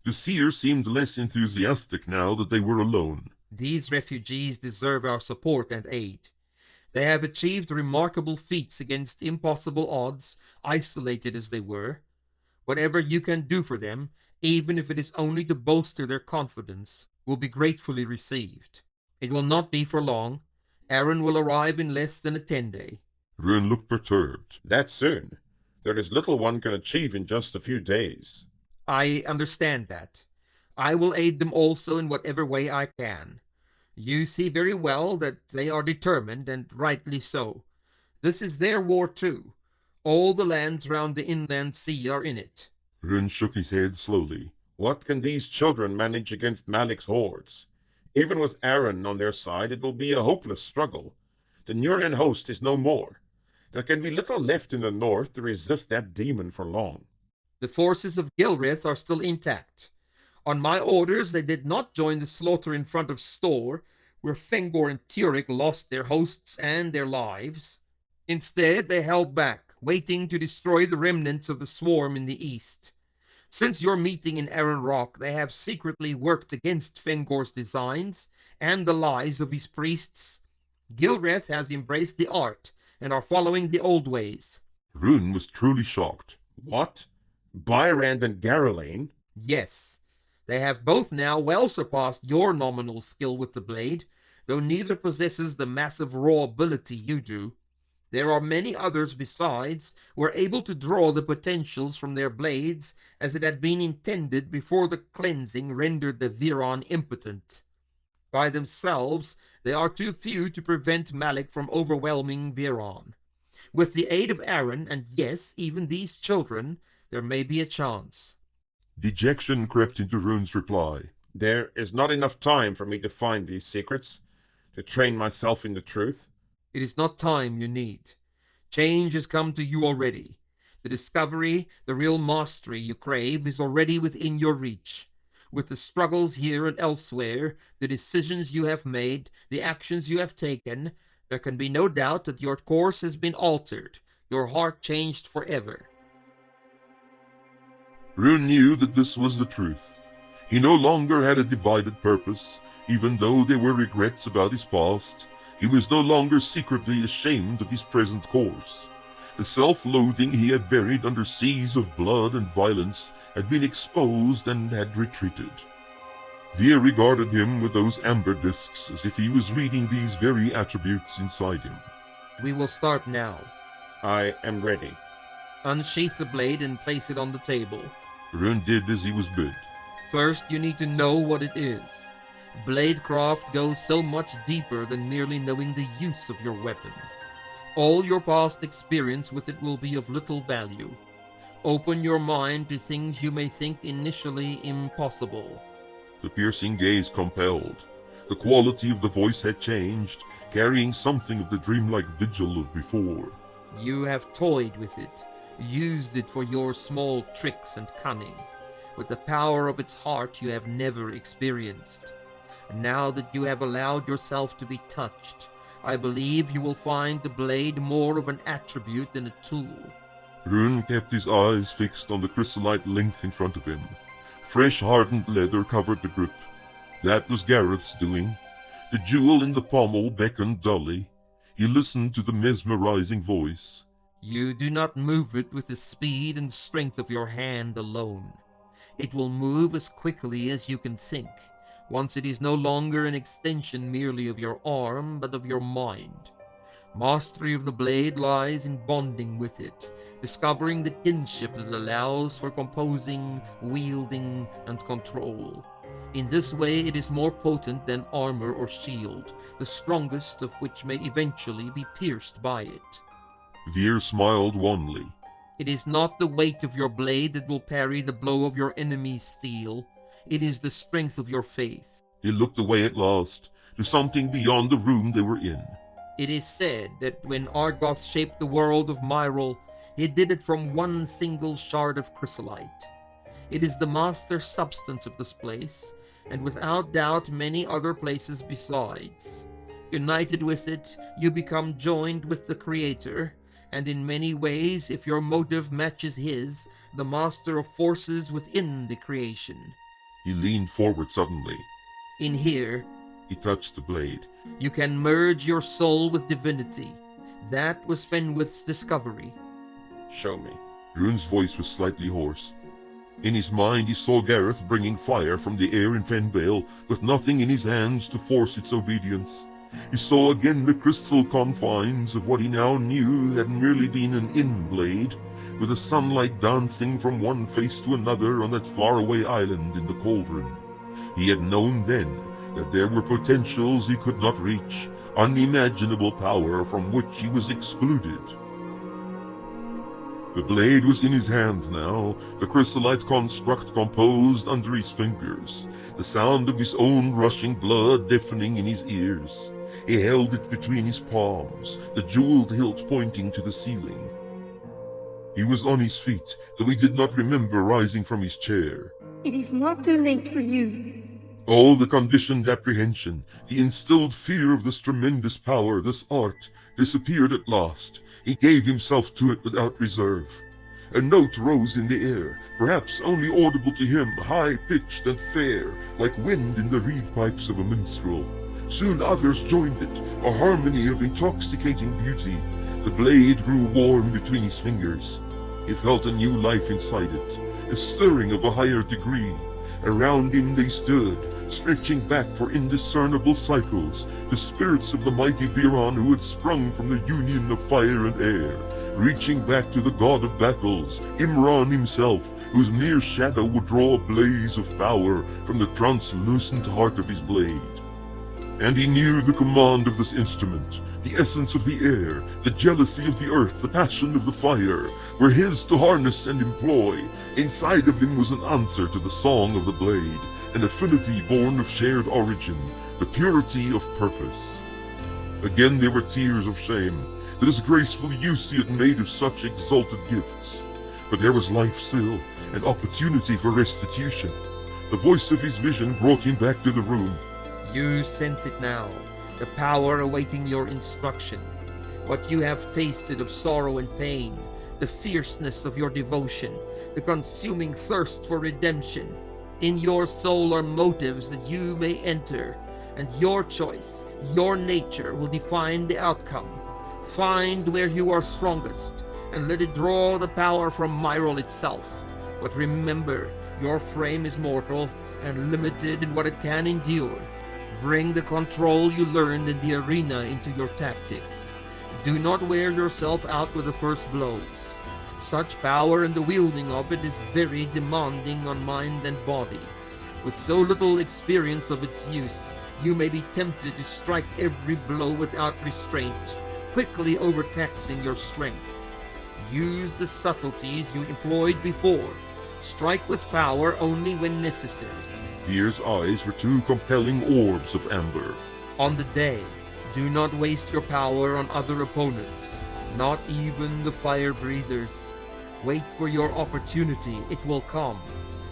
The Seer seemed less enthusiastic now that they were alone. These refugees deserve our support and aid. They have achieved remarkable feats against impossible odds, isolated as they were. Whatever you can do for them, even if it is only to bolster their confidence, will be gratefully received. It will not be for long. Aaron will arrive in less than a 10-day. Rune looked perturbed. That soon? There is little one can achieve in just a few days. I understand that. I will aid them also in whatever way I can. You see very well that they are determined, and rightly so. This is their war too. All the lands round the inland sea are in it. Rune shook his head slowly. What can these children manage against Malik's hordes? Even with Aaron on their side, it will be a hopeless struggle. The Nurian host is no more. There can be little left in the north to resist that demon for long. The forces of Gilrith are still intact. On my orders, they did not join the slaughter in front of Store, where Fengor and Turek lost their hosts and their lives. Instead, they held back, waiting to destroy the remnants of the swarm in the east. Since your meeting in Aaron Rock, they have secretly worked against Fengor's designs and the lies of his priests. Gilreth has embraced the art and are following the old ways. Rune was truly shocked. What? Byrand and Garelane? Yes, they have both now well surpassed your nominal skill with the blade, though neither possesses the massive raw ability you do. There are many others besides who are able to draw the potentials from their blades as it had been intended before the cleansing rendered the Viron impotent. By themselves, they are too few to prevent Malik from overwhelming Viron. With the aid of Aaron, and yes, even these children, there may be a chance. Dejection crept into Rune's reply. There is not enough time for me to find these secrets, to train myself in the truth. It is not time you need. Change has come to you already. The discovery, the real mastery you crave is already within your reach. With the struggles here and elsewhere, the decisions you have made, the actions you have taken, there can be no doubt that your course has been altered, your heart changed forever. Rune knew that this was the truth. He no longer had a divided purpose, even though there were regrets about his past. He was no longer secretly ashamed of his present course. The self-loathing he had buried under seas of blood and violence had been exposed and had retreated. Vir regarded him with those amber discs as if he was reading these very attributes inside him. We will start now. I am ready. Unsheath the blade and place it on the table. Rune did as he was bid. First, you need to know what it is. Bladecraft goes so much deeper than merely knowing the use of your weapon. All your past experience with it will be of little value. Open your mind to things you may think initially impossible. The piercing gaze compelled. The quality of the voice had changed, carrying something of the dreamlike vigil of before. You have toyed with it, used it for your small tricks and cunning. With the power of its heart you have never experienced. And now that you have allowed yourself to be touched, I believe you will find the blade more of an attribute than a tool. Rune kept his eyes fixed on the chrysolite length in front of him. Fresh hardened leather covered the grip. That was Gareth's doing. The jewel in the pommel beckoned dully. He listened to the mesmerizing voice. You do not move it with the speed and strength of your hand alone. It will move as quickly as you can think, once it is no longer an extension merely of your arm, but of your mind. Mastery of the blade lies in bonding with it, discovering the kinship that allows for composing, wielding, and control. In this way it is more potent than armor or shield, the strongest of which may eventually be pierced by it. Vir smiled wanly. It is not the weight of your blade that will parry the blow of your enemy's steel. It is the strength of your faith. He looked away at last, to something beyond the room they were in. It is said that when Argoth shaped the world of Myril, he did it from one single shard of chrysolite. It is the master substance of this place, and without doubt many other places besides. United with it, you become joined with the Creator, and in many ways, if your motive matches his, the master of forces within the creation. He leaned forward suddenly. In here, He touched the blade. you can merge your soul with divinity. That was Fenwith's discovery. Show me. Rune's voice was slightly hoarse. In his mind he saw Gareth bringing fire from the air in Fenvale, with nothing in his hands to force its obedience. He saw again the crystal confines of what he now knew had merely been an in-blade, with the sunlight dancing from one face to another on that faraway island in the cauldron. He had known then that there were potentials he could not reach, unimaginable power from which he was excluded. The blade was in his hand now, the chrysolite construct composed under his fingers, the sound of his own rushing blood deafening in his ears. He held it between his palms, the jeweled hilt pointing to the ceiling. He was on his feet, though he did not remember rising from his chair. It is not too late for you. All the conditioned apprehension, the instilled fear of this tremendous power, this art, disappeared at last. He gave himself to it without reserve. A note rose in the air, perhaps only audible to him, high-pitched and fair, like wind in the reed pipes of a minstrel. Soon others joined it, a harmony of intoxicating beauty. The blade grew warm between his fingers. He felt a new life inside it, a stirring of a higher degree. Around him they stood, stretching back for indiscernible cycles, the spirits of the mighty Viran who had sprung from the union of fire and air, reaching back to the god of battles, Imran himself, whose mere shadow would draw a blaze of power from the translucent heart of his blade. And he knew the command of this instrument, the essence of the air, the jealousy of the earth, the passion of the fire, were his to harness and employ. Inside of him was an answer to the song of the blade, an affinity born of shared origin, the purity of purpose. Again there were tears of shame, the disgraceful use he had made of such exalted gifts. But there was life still, an opportunity for restitution. The voice of his vision brought him back to the room. You sense it now, the power awaiting your instruction. What you have tasted of sorrow and pain, the fierceness of your devotion, the consuming thirst for redemption. In your soul are motives that you may enter, and your choice, your nature will define the outcome. Find where you are strongest, and let it draw the power from Myril itself. But remember, your frame is mortal and limited in what it can endure. Bring the control you learned in the arena into your tactics. Do not wear yourself out with the first blows. Such power and the wielding of it is very demanding on mind and body. With so little experience of its use, you may be tempted to strike every blow without restraint, quickly overtaxing your strength. Use the subtleties you employed before. Strike with power only when necessary. Fear's eyes were two compelling orbs of amber. On the day, do not waste your power on other opponents, not even the fire breathers. Wait for your opportunity, it will come,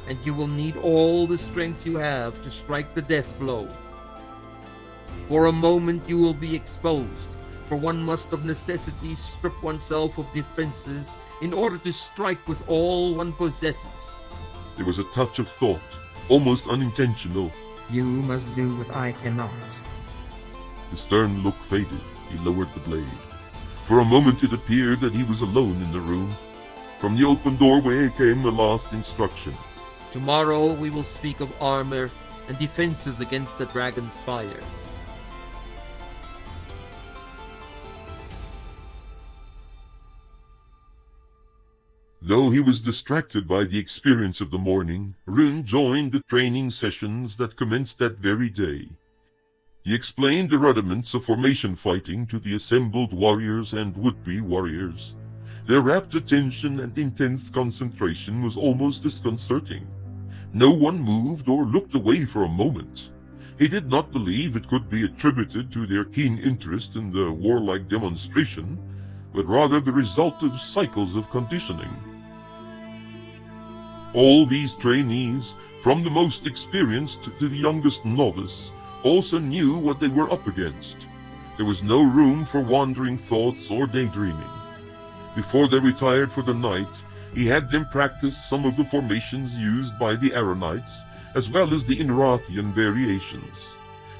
and you will need all the strength you have to strike the death blow. For a moment you will be exposed, for one must of necessity strip oneself of defenses in order to strike with all one possesses. There was a touch of thought, almost unintentional. You must do what I cannot. The stern look faded. He lowered the blade. For a moment it appeared that he was alone in the room. From the open doorway came the last instruction. Tomorrow we will speak of armor and defenses against the dragon's fire. Though he was distracted by the experience of the morning, Rune joined the training sessions that commenced that very day. He explained the rudiments of formation fighting to the assembled warriors and would-be warriors. Their rapt attention and intense concentration was almost disconcerting. No one moved or looked away for a moment. He did not believe it could be attributed to their keen interest in the warlike demonstration, but rather the result of cycles of conditioning. All these trainees, from the most experienced to the youngest novice, also knew what they were up against. There was no room for wandering thoughts or daydreaming. Before they retired for the night, he had them practice some of the formations used by the Aaronites, as well as the Inrathian variations.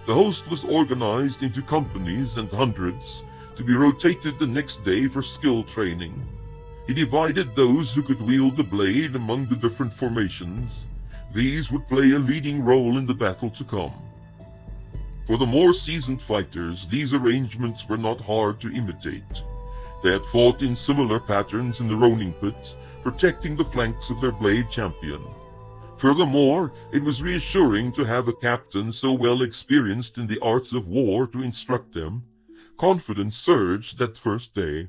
The host was organized into companies and hundreds, to be rotated the next day for skill training. He divided those who could wield the blade among the different formations. These would play a leading role in the battle to come. For the more seasoned fighters, these arrangements were not hard to imitate. They had fought in similar patterns in the Ronin pit, protecting the flanks of their blade champion. Furthermore, it was reassuring to have a captain so well experienced in the arts of war to instruct them. Confidence surged that first day.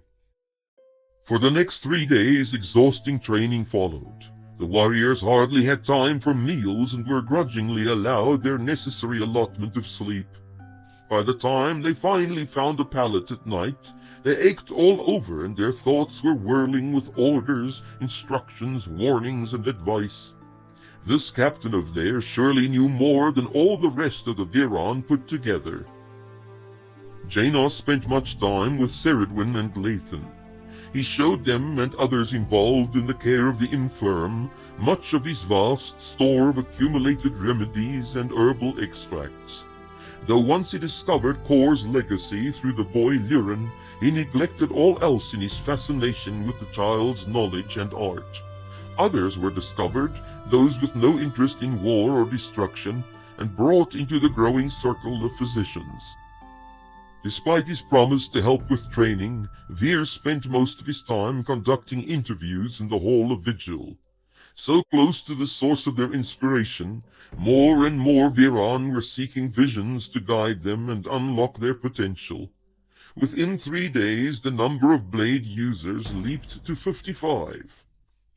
For the next 3 days, exhausting training followed. The warriors hardly had time for meals and were grudgingly allowed their necessary allotment of sleep. By the time they finally found a pallet at night, they ached all over and their thoughts were whirling with orders, instructions, warnings, and advice. This captain of theirs surely knew more than all the rest of the Viron put together. Janos spent much time with Ceridwen and Lathan. He showed them and others involved in the care of the infirm much of his vast store of accumulated remedies and herbal extracts. Though once he discovered Kor's legacy through the boy Liren, he neglected all else in his fascination with the child's knowledge and art. Others were discovered, those with no interest in war or destruction, and brought into the growing circle of physicians. Despite his promise to help with training, Vir spent most of his time conducting interviews in the Hall of Vigil. So close to the source of their inspiration, more and more Viron were seeking visions to guide them and unlock their potential. Within 3 days, the number of blade users leaped to 55.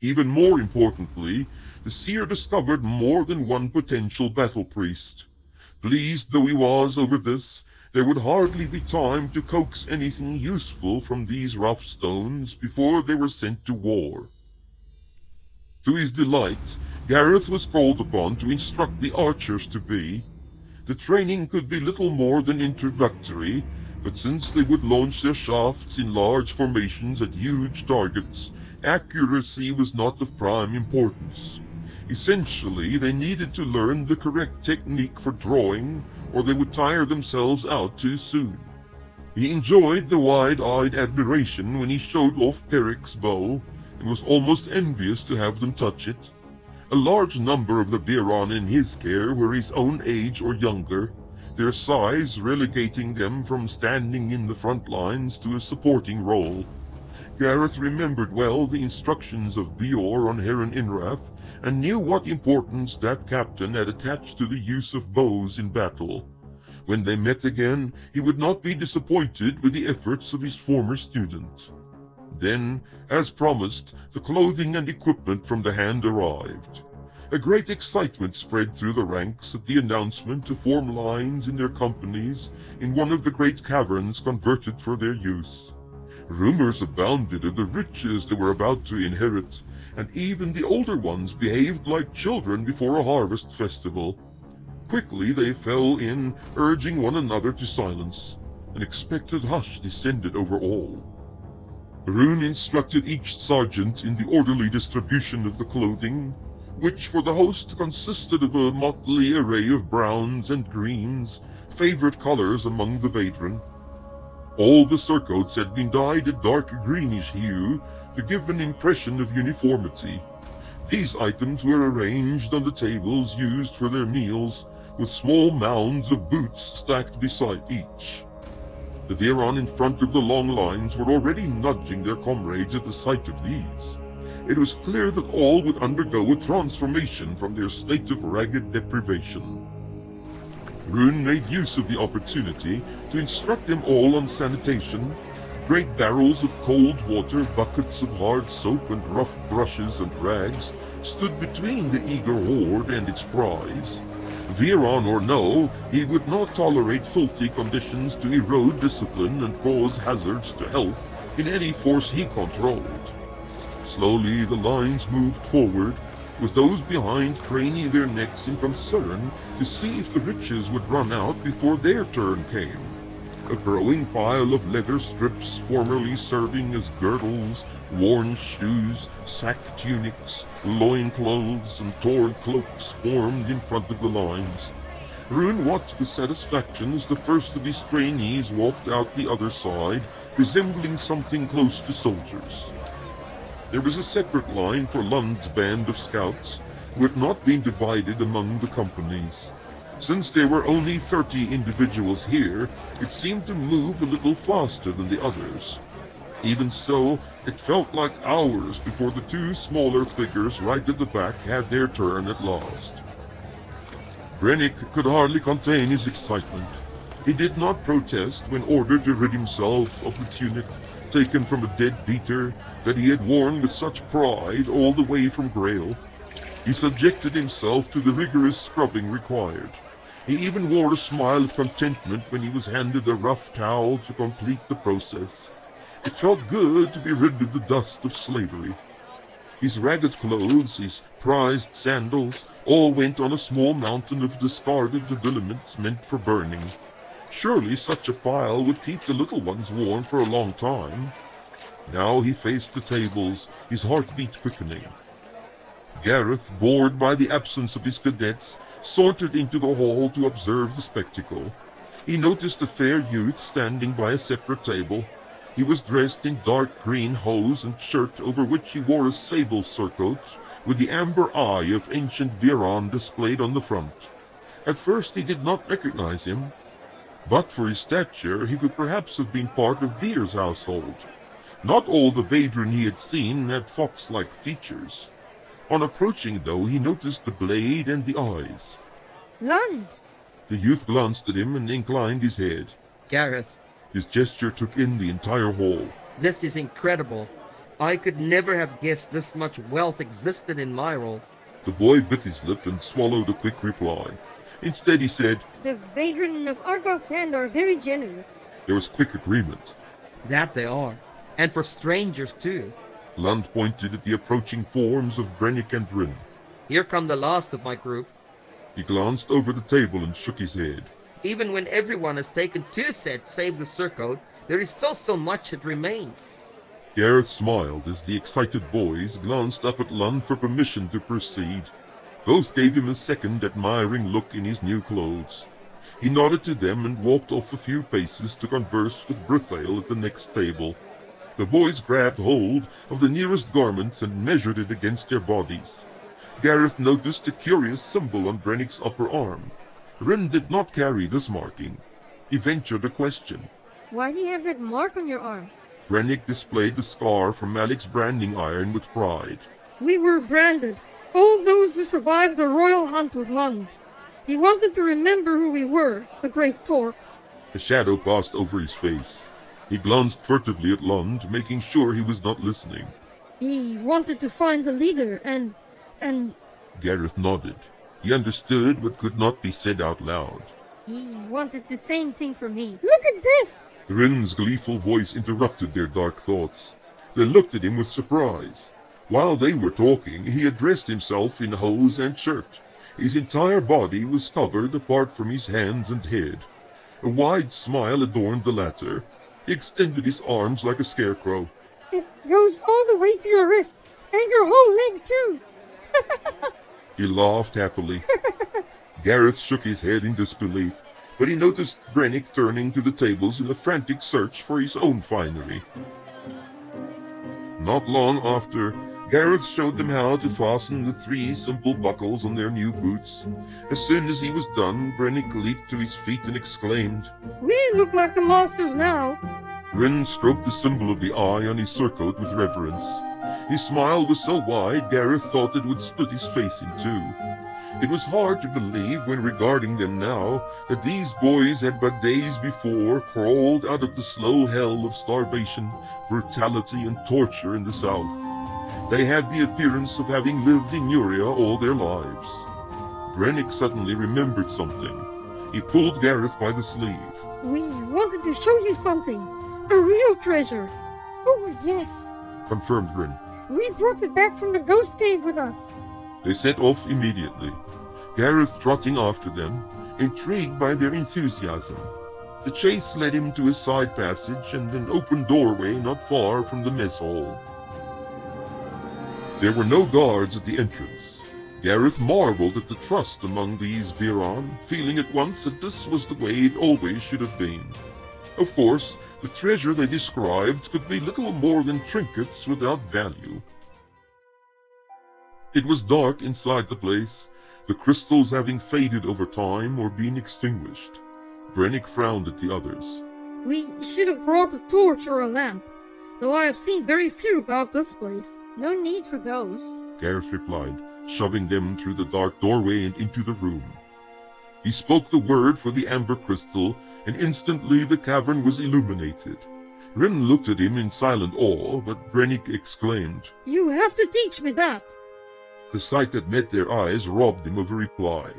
Even more importantly, the Seer discovered more than one potential battle priest. Pleased though he was over this, there would hardly be time to coax anything useful from these rough stones before they were sent to war. To his delight, Gareth was called upon to instruct the archers-to-be. The training could be little more than introductory, but since they would launch their shafts in large formations at huge targets, accuracy was not of prime importance. Essentially, they needed to learn the correct technique for drawing, or they would tire themselves out too soon. He enjoyed the wide-eyed admiration when he showed off Peric's bow, and was almost envious to have them touch it. A large number of the Viron in his care were his own age or younger, their size relegating them from standing in the front lines to a supporting role. Gareth remembered well the instructions of Beor on Heron Inrath, and knew what importance that captain had attached to the use of bows in battle. When they met again, he would not be disappointed with the efforts of his former student. Then, as promised, the clothing and equipment from the hand arrived. A great excitement spread through the ranks at the announcement to form lines in their companies in one of the great caverns converted for their use. Rumors abounded of the riches they were about to inherit, and even the older ones behaved like children before a harvest festival. Quickly they fell in, urging one another to silence. An expected hush descended over all. Rune instructed each sergeant in the orderly distribution of the clothing, which for the host consisted of a motley array of browns and greens, favorite colors among the Vadran. All the surcoats had been dyed a dark greenish hue to give an impression of uniformity. These items were arranged on the tables used for their meals, with small mounds of boots stacked beside each. The Viron in front of the long lines were already nudging their comrades at the sight of these. It was clear that all would undergo a transformation from their state of ragged deprivation. Rune made use of the opportunity to instruct them all on sanitation. Great barrels of cold water, buckets of hard soap, and rough brushes and rags stood between the eager horde and its prize. Viron or no, he would not tolerate filthy conditions to erode discipline and cause hazards to health in any force he controlled. Slowly the lines moved forward, with those behind craning their necks in concern to see if the riches would run out before their turn came. A growing pile of leather strips formerly serving as girdles, worn shoes, sack tunics, loincloths, and torn cloaks formed in front of the lines. Rune watched with satisfaction as the first of his trainees walked out the other side, resembling something close to soldiers. There was a separate line for Lund's band of scouts, who had not been divided among the companies. Since there were only 30 individuals here, it seemed to move a little faster than the others. Even so, it felt like hours before the two smaller figures right at the back had their turn at last. Brennick could hardly contain his excitement. He did not protest when ordered to rid himself of the tunic taken from a dead beater that he had worn with such pride all the way from Grail. He subjected himself to the rigorous scrubbing required. He even wore a smile of contentment when he was handed a rough towel to complete the process. It felt good to be rid of the dust of slavery. His ragged clothes, his prized sandals, all went on a small mountain of discarded habiliments meant for burning. Surely such a pile would keep the little ones warm for a long time. Now he faced the tables, his heartbeat quickening. Gareth, bored by the absence of his cadets, sauntered into the hall to observe the spectacle. He noticed a fair youth standing by a separate table. He was dressed in dark green hose and shirt over which he wore a sable surcoat with the amber eye of ancient Viron displayed on the front. At first he did not recognize him. But for his stature, he could perhaps have been part of Veer's household. Not all the Vadran he had seen had fox-like features. On approaching, though, he noticed the blade and the eyes. Lund! The youth glanced at him and inclined his head. Gareth, His gesture took in the entire hall. this is incredible. I could never have guessed this much wealth existed in Myrtle. The boy bit his lip and swallowed a quick reply. Instead he said, The Vadran of Argoth's Hand are very generous. there was quick agreement. That they are. And for strangers, too. Lund pointed at the approaching forms of Brennick and Rin. Here come the last of my group. He glanced over the table and shook his head. Even when everyone has taken 2 sets save the surcoat, there is still so much that remains. Gareth smiled as the excited boys glanced up at Lund for permission to proceed. Both gave him a second admiring look in his new clothes. He nodded to them and walked off a few paces to converse with Brithael at the next table. The boys grabbed hold of the nearest garments and measured it against their bodies. Gareth noticed a curious symbol on Brennick's upper arm. Rin did not carry this marking. He ventured a question. Why do you have that mark on your arm? Brennick displayed the scar from Malik's branding iron with pride. We were branded. All those who survived the royal hunt with Lund. He wanted to remember who we were, the great Torque. A shadow passed over his face. He glanced furtively at Lund, making sure he was not listening. He wanted to find the leader and... Gareth nodded. He understood but could not be said out loud. He wanted the same thing for me. Look at this! Rin's gleeful voice interrupted their dark thoughts. They looked at him with surprise. While they were talking, he had dressed himself in hose and shirt. His entire body was covered apart from his hands and head. A wide smile adorned the latter. He extended his arms like a scarecrow. It goes all the way to your wrist, and your whole leg too. He laughed happily. Gareth shook his head in disbelief, but he noticed Brennick turning to the tables in a frantic search for his own finery. Not long after, Gareth showed them how to fasten the 3 simple buckles on their new boots. As soon as he was done, Brennick leaped to his feet and exclaimed. We look like the masters now. Rin stroked the symbol of the eye on his surcoat with reverence. His smile was so wide, Gareth thought it would split his face in 2. It was hard to believe when regarding them now that these boys had but days before crawled out of the slow hell of starvation, brutality, and torture in the south. They had the appearance of having lived in Nuria all their lives. Brennick suddenly remembered something. He pulled Gareth by the sleeve. We wanted to show you something. A real treasure. Oh, yes. Confirmed Rin. We brought it back from the ghost cave with us. They set off immediately, Gareth trotting after them, intrigued by their enthusiasm. The chase led him to a side passage and an open doorway not far from the mess hall. There were no guards at the entrance. Gareth marveled at the trust among these Viron, feeling at once that this was the way it always should have been. Of course, the treasure they described could be little more than trinkets without value. It was dark inside the place, the crystals having faded over time or been extinguished. Brennick frowned at the others. We should have brought a torch or a lamp. though I have seen very few about this place. No need for those. Gareth replied, shoving them through the dark doorway and into the room. He spoke the word for the amber crystal, and instantly the cavern was illuminated. Rin looked at him in silent awe, but Brennick exclaimed. You have to teach me that. The sight that met their eyes robbed him of a reply.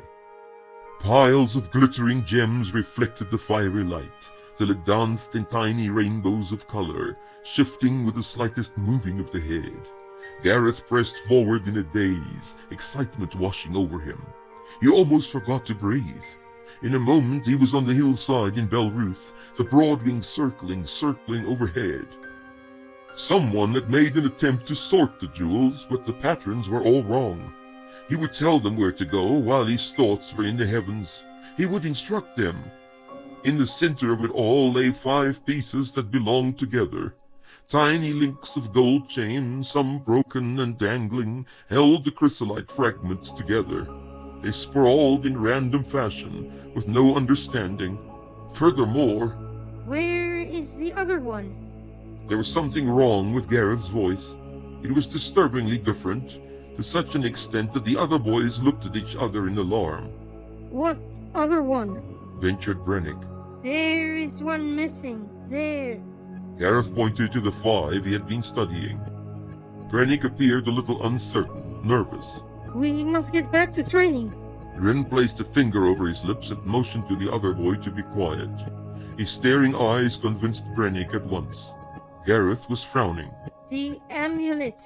Piles of glittering gems reflected the fiery light, till it danced in tiny rainbows of color, shifting with the slightest moving of the head. Gareth pressed forward in a daze, excitement washing over him. He almost forgot to breathe. In a moment he was on the hillside in Belruth, the broad wings circling overhead. Someone had made an attempt to sort the jewels, but the patterns were all wrong. He would tell them where to go while his thoughts were in the heavens. He would instruct them. In the center of it all lay 5 pieces that belonged together. Tiny links of gold chain, some broken and dangling, held the chrysolite fragments together. They sprawled in random fashion, with no understanding. Furthermore, Where is the other one? there was something wrong with Gareth's voice. It was disturbingly different, to such an extent that the other boys looked at each other in alarm. What other one? Ventured Brennick. There is one missing. There. Gareth pointed to the 5 he had been studying. Brennick appeared a little uncertain, nervous. We must get back to training. Rin placed a finger over his lips and motioned to the other boy to be quiet. His staring eyes convinced Brennick at once. Gareth was frowning. The amulet.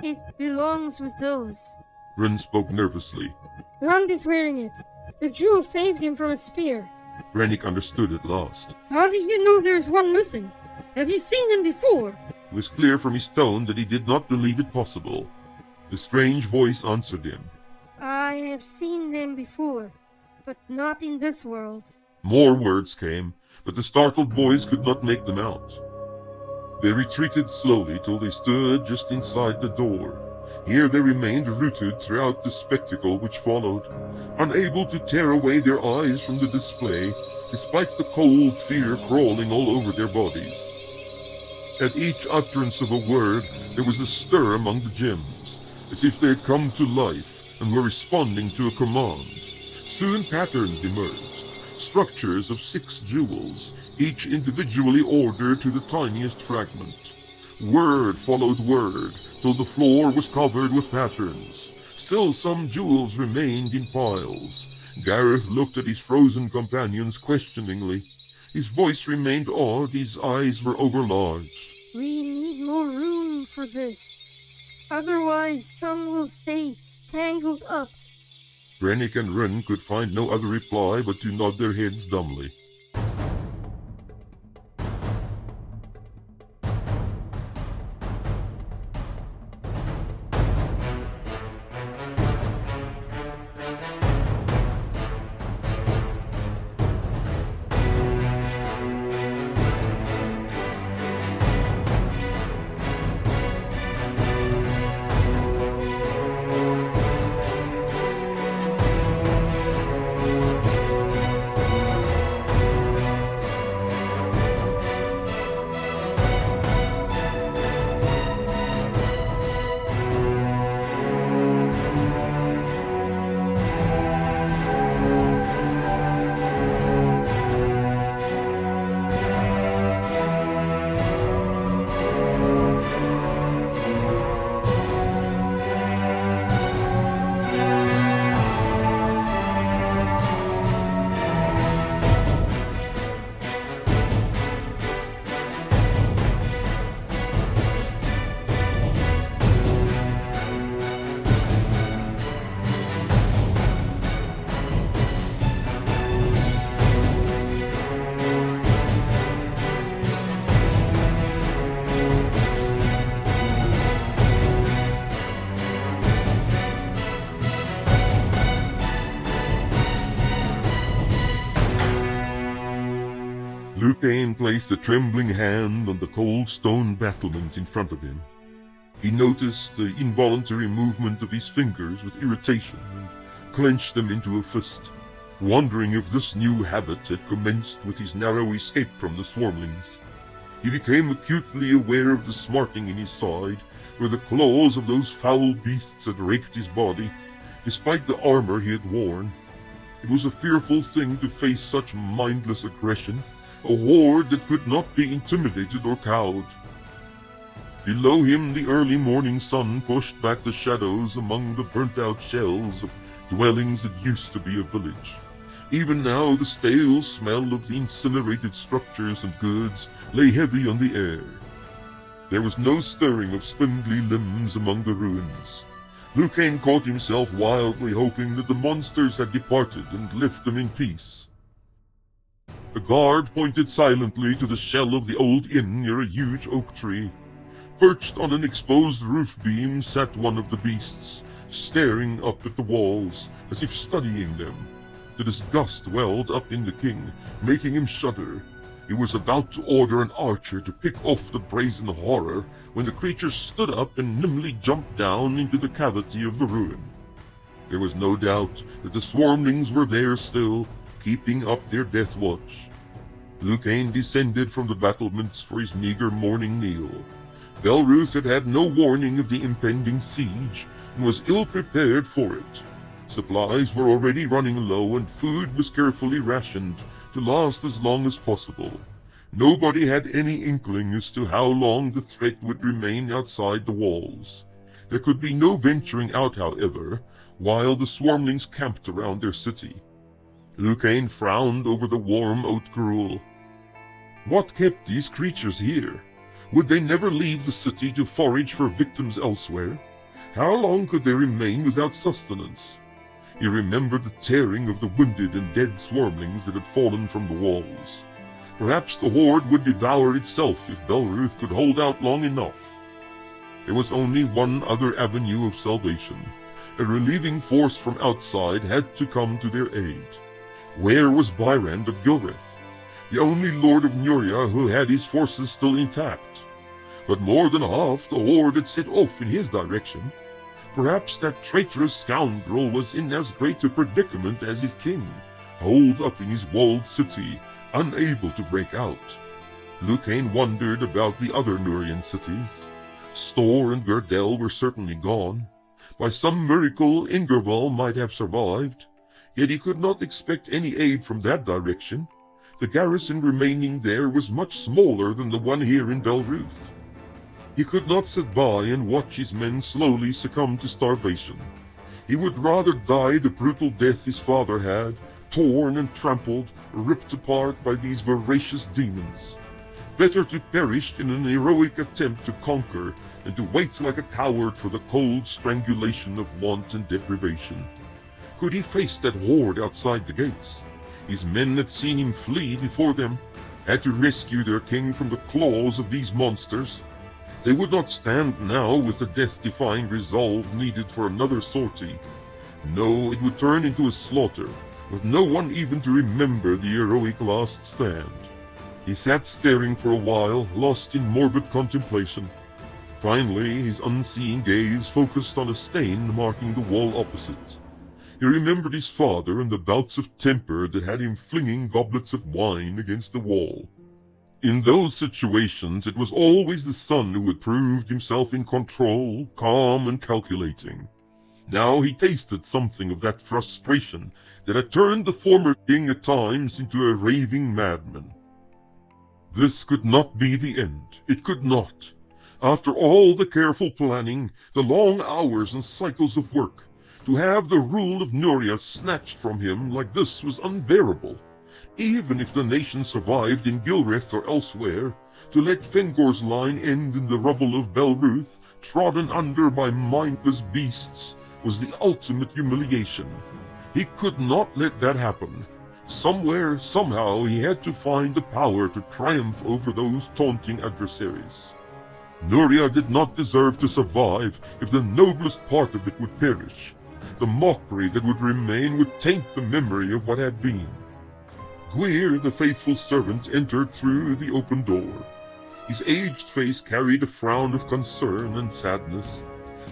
It belongs with those. Rin spoke nervously. Lund is wearing it. The jewel saved him from a spear. Brennick understood at last. How do you know there's one missing? Have you seen them before? It was clear from his tone that he did not believe it possible. The strange voice answered him. I have seen them before, but not in this world. More words came, but the startled boys could not make them out. They retreated slowly till they stood just inside the door. Here they remained rooted throughout the spectacle which followed, unable to tear away their eyes from the display, despite the cold fear crawling all over their bodies. At each utterance of a word, there was a stir among the gems, as if they had come to life and were responding to a command. Soon patterns emerged, structures of 6 jewels, each individually ordered to the tiniest fragment. Word followed word, till the floor was covered with patterns. Still some jewels remained in piles. Gareth looked at his frozen companions questioningly. His voice remained odd, his eyes were overlarge. We need more room for this. Otherwise, some will stay tangled up. Brennick and Rin could find no other reply but to nod their heads dumbly. Lucain placed a trembling hand on the cold stone battlement in front of him. He noticed the involuntary movement of his fingers with irritation and clenched them into a fist, wondering if this new habit had commenced with his narrow escape from the swarmlings. He became acutely aware of the smarting in his side, where the claws of those foul beasts had raked his body, despite the armor he had worn. It was a fearful thing to face such mindless aggression, a horde that could not be intimidated or cowed. Below him the early morning sun pushed back the shadows among the burnt-out shells of dwellings that used to be a village. Even now the stale smell of the incinerated structures and goods lay heavy on the air. There was no stirring of spindly limbs among the ruins. Lucain caught himself wildly hoping that the monsters had departed and left them in peace. The guard pointed silently to the shell of the old inn near a huge oak tree. Perched on an exposed roof beam sat one of the beasts, staring up at the walls, as if studying them. The disgust welled up in the king, making him shudder. He was about to order an archer to pick off the brazen horror when the creature stood up and nimbly jumped down into the cavity of the ruin. There was no doubt that the swarmlings were there still, keeping up their death watch. Lucain descended from the battlements for his meager morning meal. Belruth had had no warning of the impending siege, and was ill-prepared for it. Supplies were already running low, and food was carefully rationed to last as long as possible. Nobody had any inkling as to how long the threat would remain outside the walls. There could be no venturing out, however, while the swarmlings camped around their city. Lucain frowned over the warm oat gruel. What kept these creatures here? Would they never leave the city to forage for victims elsewhere? How long could they remain without sustenance? He remembered the tearing of the wounded and dead swarmlings that had fallen from the walls. Perhaps the horde would devour itself if Belruth could hold out long enough. There was only one other avenue of salvation. A relieving force from outside had to come to their aid. Where was Byrand of Gilreth, the only lord of Nuria who had his forces still intact? But more than half the horde had set off in his direction. Perhaps that traitorous scoundrel was in as great a predicament as his king, holed up in his walled city, unable to break out. Lucain wondered about the other Nurian cities. Store and Gerdel were certainly gone. By some miracle Ingerval might have survived, yet he could not expect any aid from that direction. The garrison remaining there was much smaller than the one here in Belruth. He could not sit by and watch his men slowly succumb to starvation. He would rather die the brutal death his father had, torn and trampled, ripped apart by these voracious demons. Better to perish in an heroic attempt to conquer than to wait like a coward for the cold strangulation of want and deprivation. Could he face that horde outside the gates? His men had seen him flee before them, had to rescue their king from the claws of these monsters. They would not stand now with the death-defying resolve needed for another sortie. No, it would turn into a slaughter, with no one even to remember the heroic last stand. He sat staring for a while, lost in morbid contemplation. Finally, his unseeing gaze focused on a stain marking the wall opposite. He remembered his father and the bouts of temper that had him flinging goblets of wine against the wall. In those situations, it was always the son who had proved himself in control, calm and calculating. Now he tasted something of that frustration that had turned the former king at times into a raving madman. This could not be the end. It could not. After all the careful planning, the long hours and cycles of work, to have the rule of Nuria snatched from him like this was unbearable. Even if the nation survived in Gilreth or elsewhere, to let Fengor's line end in the rubble of Belruth, trodden under by mindless beasts, was the ultimate humiliation. He could not let that happen. Somewhere, somehow, he had to find the power to triumph over those taunting adversaries. Nuria did not deserve to survive if the noblest part of it would perish. The mockery that would remain would taint the memory of what had been. Gwir, the faithful servant, entered through the open door. His aged face carried a frown of concern and sadness.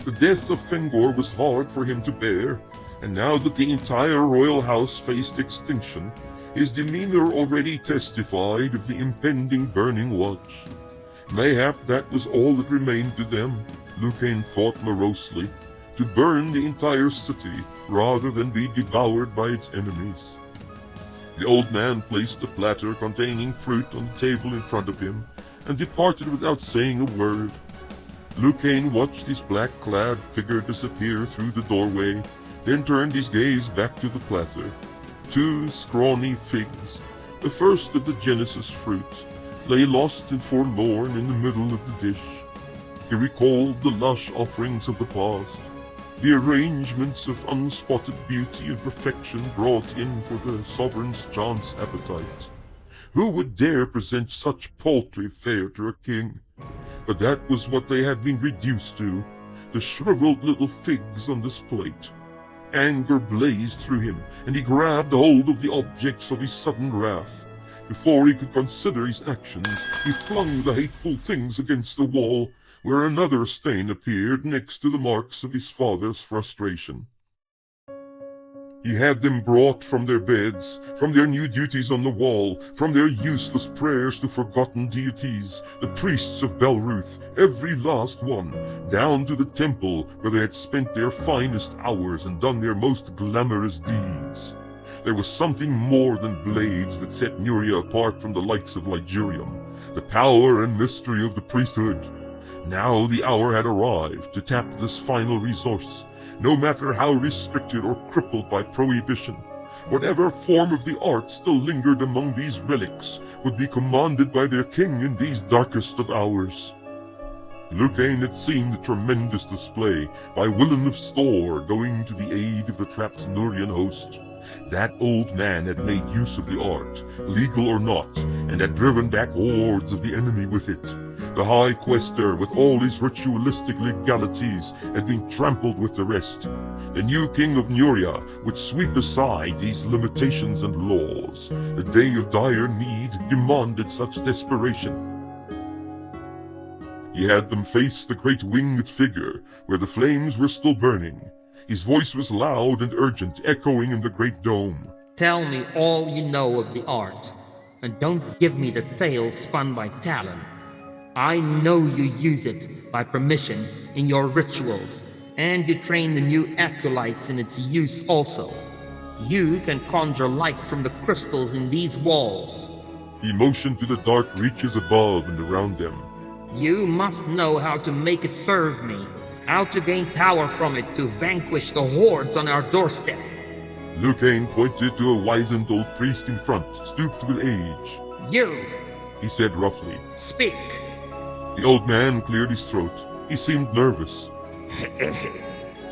The death of Fengor was hard for him to bear, and now that the entire royal house faced extinction, His demeanor already testified of the impending burning watch. Mayhap that was all that remained to them, Lucain thought morosely, to burn the entire city rather than be devoured by its enemies. The old man placed a platter containing fruit on the table in front of him and departed without saying a word. Lucain watched his black-clad figure disappear through the doorway, then turned his gaze back to the platter. 2 scrawny figs, the first of the Genesis fruit, lay lost and forlorn in the middle of the dish. He recalled the lush offerings of the past, the arrangements of unspotted beauty and perfection brought in for the sovereign's chance appetite. Who would dare present such paltry fare to a king? But that was what they had been reduced to, the shriveled little figs on this plate. Anger blazed through him, and he grabbed hold of the objects of his sudden wrath. Before he could consider his actions, he flung the hateful things against the wall, where another stain appeared next to the marks of his father's frustration. He had them brought from their beds, from their new duties on the wall, from their useless prayers to forgotten deities, the priests of Belruth, every last one, down to the temple where they had spent their finest hours and done their most glamorous deeds. There was something more than blades that set Nuria apart from the lights of Ligurium, the power and mystery of the priesthood. Now the hour had arrived to tap this final resource, no matter how restricted or crippled by prohibition. Whatever form of the art still lingered among these relics would be commanded by their king in these darkest of hours. Lucain had seen the tremendous display by Willem of Store going to the aid of the trapped Nurian host. That old man had made use of the art, legal or not, and had driven back hordes of the enemy with it. The High Quester, with all his ritualistic legalities, had been trampled with the rest. The new king of Nuria would sweep aside these limitations and laws. The day of dire need demanded such desperation. He had them face the great winged figure, where the flames were still burning. His voice was loud and urgent, echoing in the great dome. Tell me all you know of the art, and don't give me the tale spun by Talon. I know you use it by permission in your rituals, and you train the new acolytes in its use also. You can conjure light from the crystals in these walls. He motioned to the dark reaches above and around them. You must know how to make it serve me, how to gain power from it to vanquish the hordes on our doorstep. Lucain pointed to a wizened old priest in front, stooped with age. You, He said roughly. speak. The old man cleared his throat. He seemed nervous.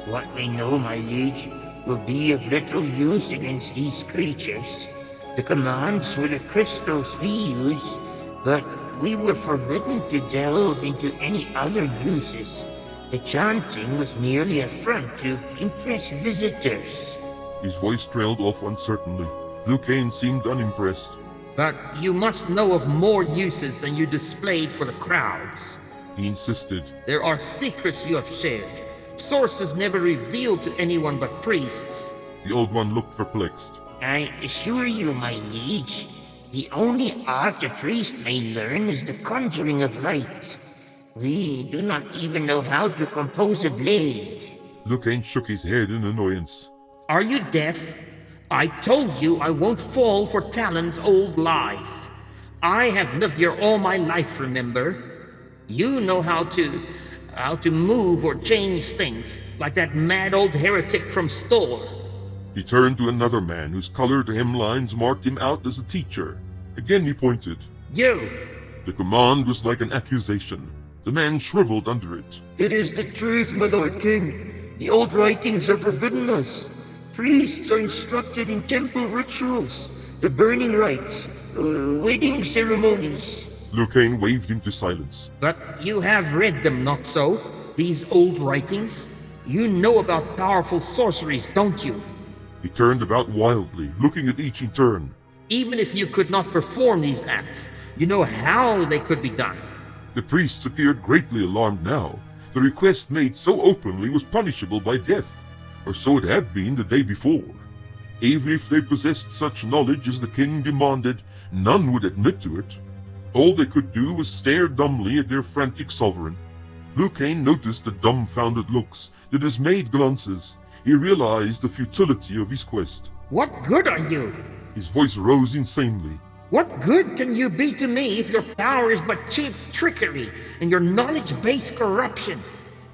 What we know, my liege, will be of little use against these creatures. The commands were the crystals we use, but we were forbidden to delve into any other uses. The chanting was merely a front to impress visitors. His voice trailed off uncertainly. Lucain seemed unimpressed. But you must know of more uses than you displayed for the crowds. He insisted. There are secrets you have shared, sources never revealed to anyone but priests. The old one looked perplexed. I assure you, my liege, the only art a priest may learn is the conjuring of light. We do not even know how to compose a blade. Lucain shook his head in annoyance. Are you deaf? I told you I won't fall for Talon's old lies. I have lived here all my life, remember? You know how to move or change things, like that mad old heretic from Store. He turned to another man whose colored hemlines marked him out as a teacher. Again he pointed. You! The command was like an accusation. The man shriveled under it. It is the truth, my lord king. The old writings have forbidden us. Priests are instructed in temple rituals, the burning rites, wedding ceremonies. Lucain waved him to silence. But you have read them, not so? These old writings? You know about powerful sorceries, don't you? He turned about wildly, looking at each in turn. Even if you could not perform these acts, you know how they could be done. The priests appeared greatly alarmed now. The request made so openly was punishable by death, or so it had been the day before. Even if they possessed such knowledge as the king demanded, none would admit to it. All they could do was stare dumbly at their frantic sovereign. Lucain noticed the dumbfounded looks, the dismayed glances. He realized the futility of his quest. What good are you? His voice rose insanely. What good can you be to me if your power is but cheap trickery and your knowledge-based corruption?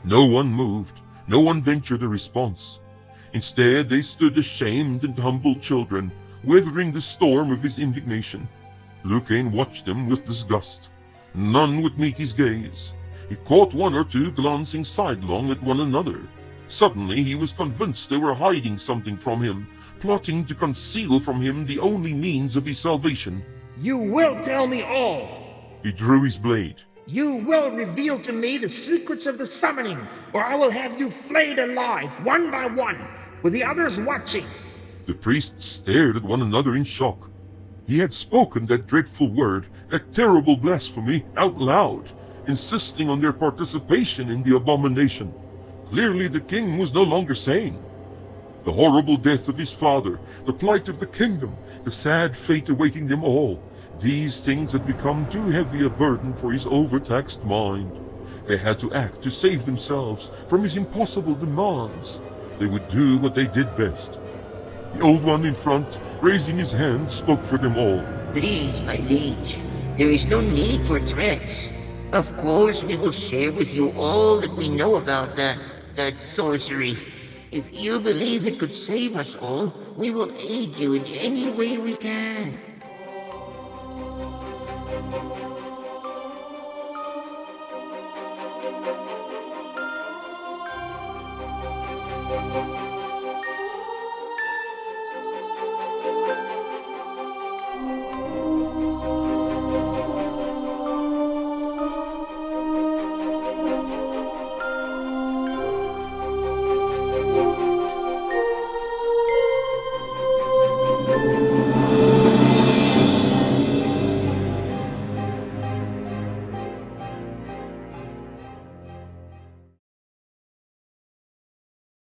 No one moved. No one ventured a response. Instead, they stood ashamed and humble children, weathering the storm of his indignation. Lucain watched them with disgust. None would meet his gaze. He caught one or two glancing sidelong at one another. Suddenly he was convinced they were hiding something from him, plotting to conceal from him the only means of his salvation. You will tell me all. He drew his blade. You will reveal to me the secrets of the summoning, or I will have you flayed alive, one by one, with the others watching. The priests stared at one another in shock. He had spoken that dreadful word, that terrible blasphemy, out loud, insisting on their participation in the abomination. Clearly the king was no longer sane. The horrible death of his father, the plight of the kingdom, the sad fate awaiting them all, these things had become too heavy a burden for his overtaxed mind. They had to act to save themselves from his impossible demands. They would do what they did best. The old one in front, raising his hand, spoke for them all. Please, my liege, there is no need for threats. Of course, we will share with you all that we know about that sorcery. If you believe it could save us all, we will aid you in any way we can.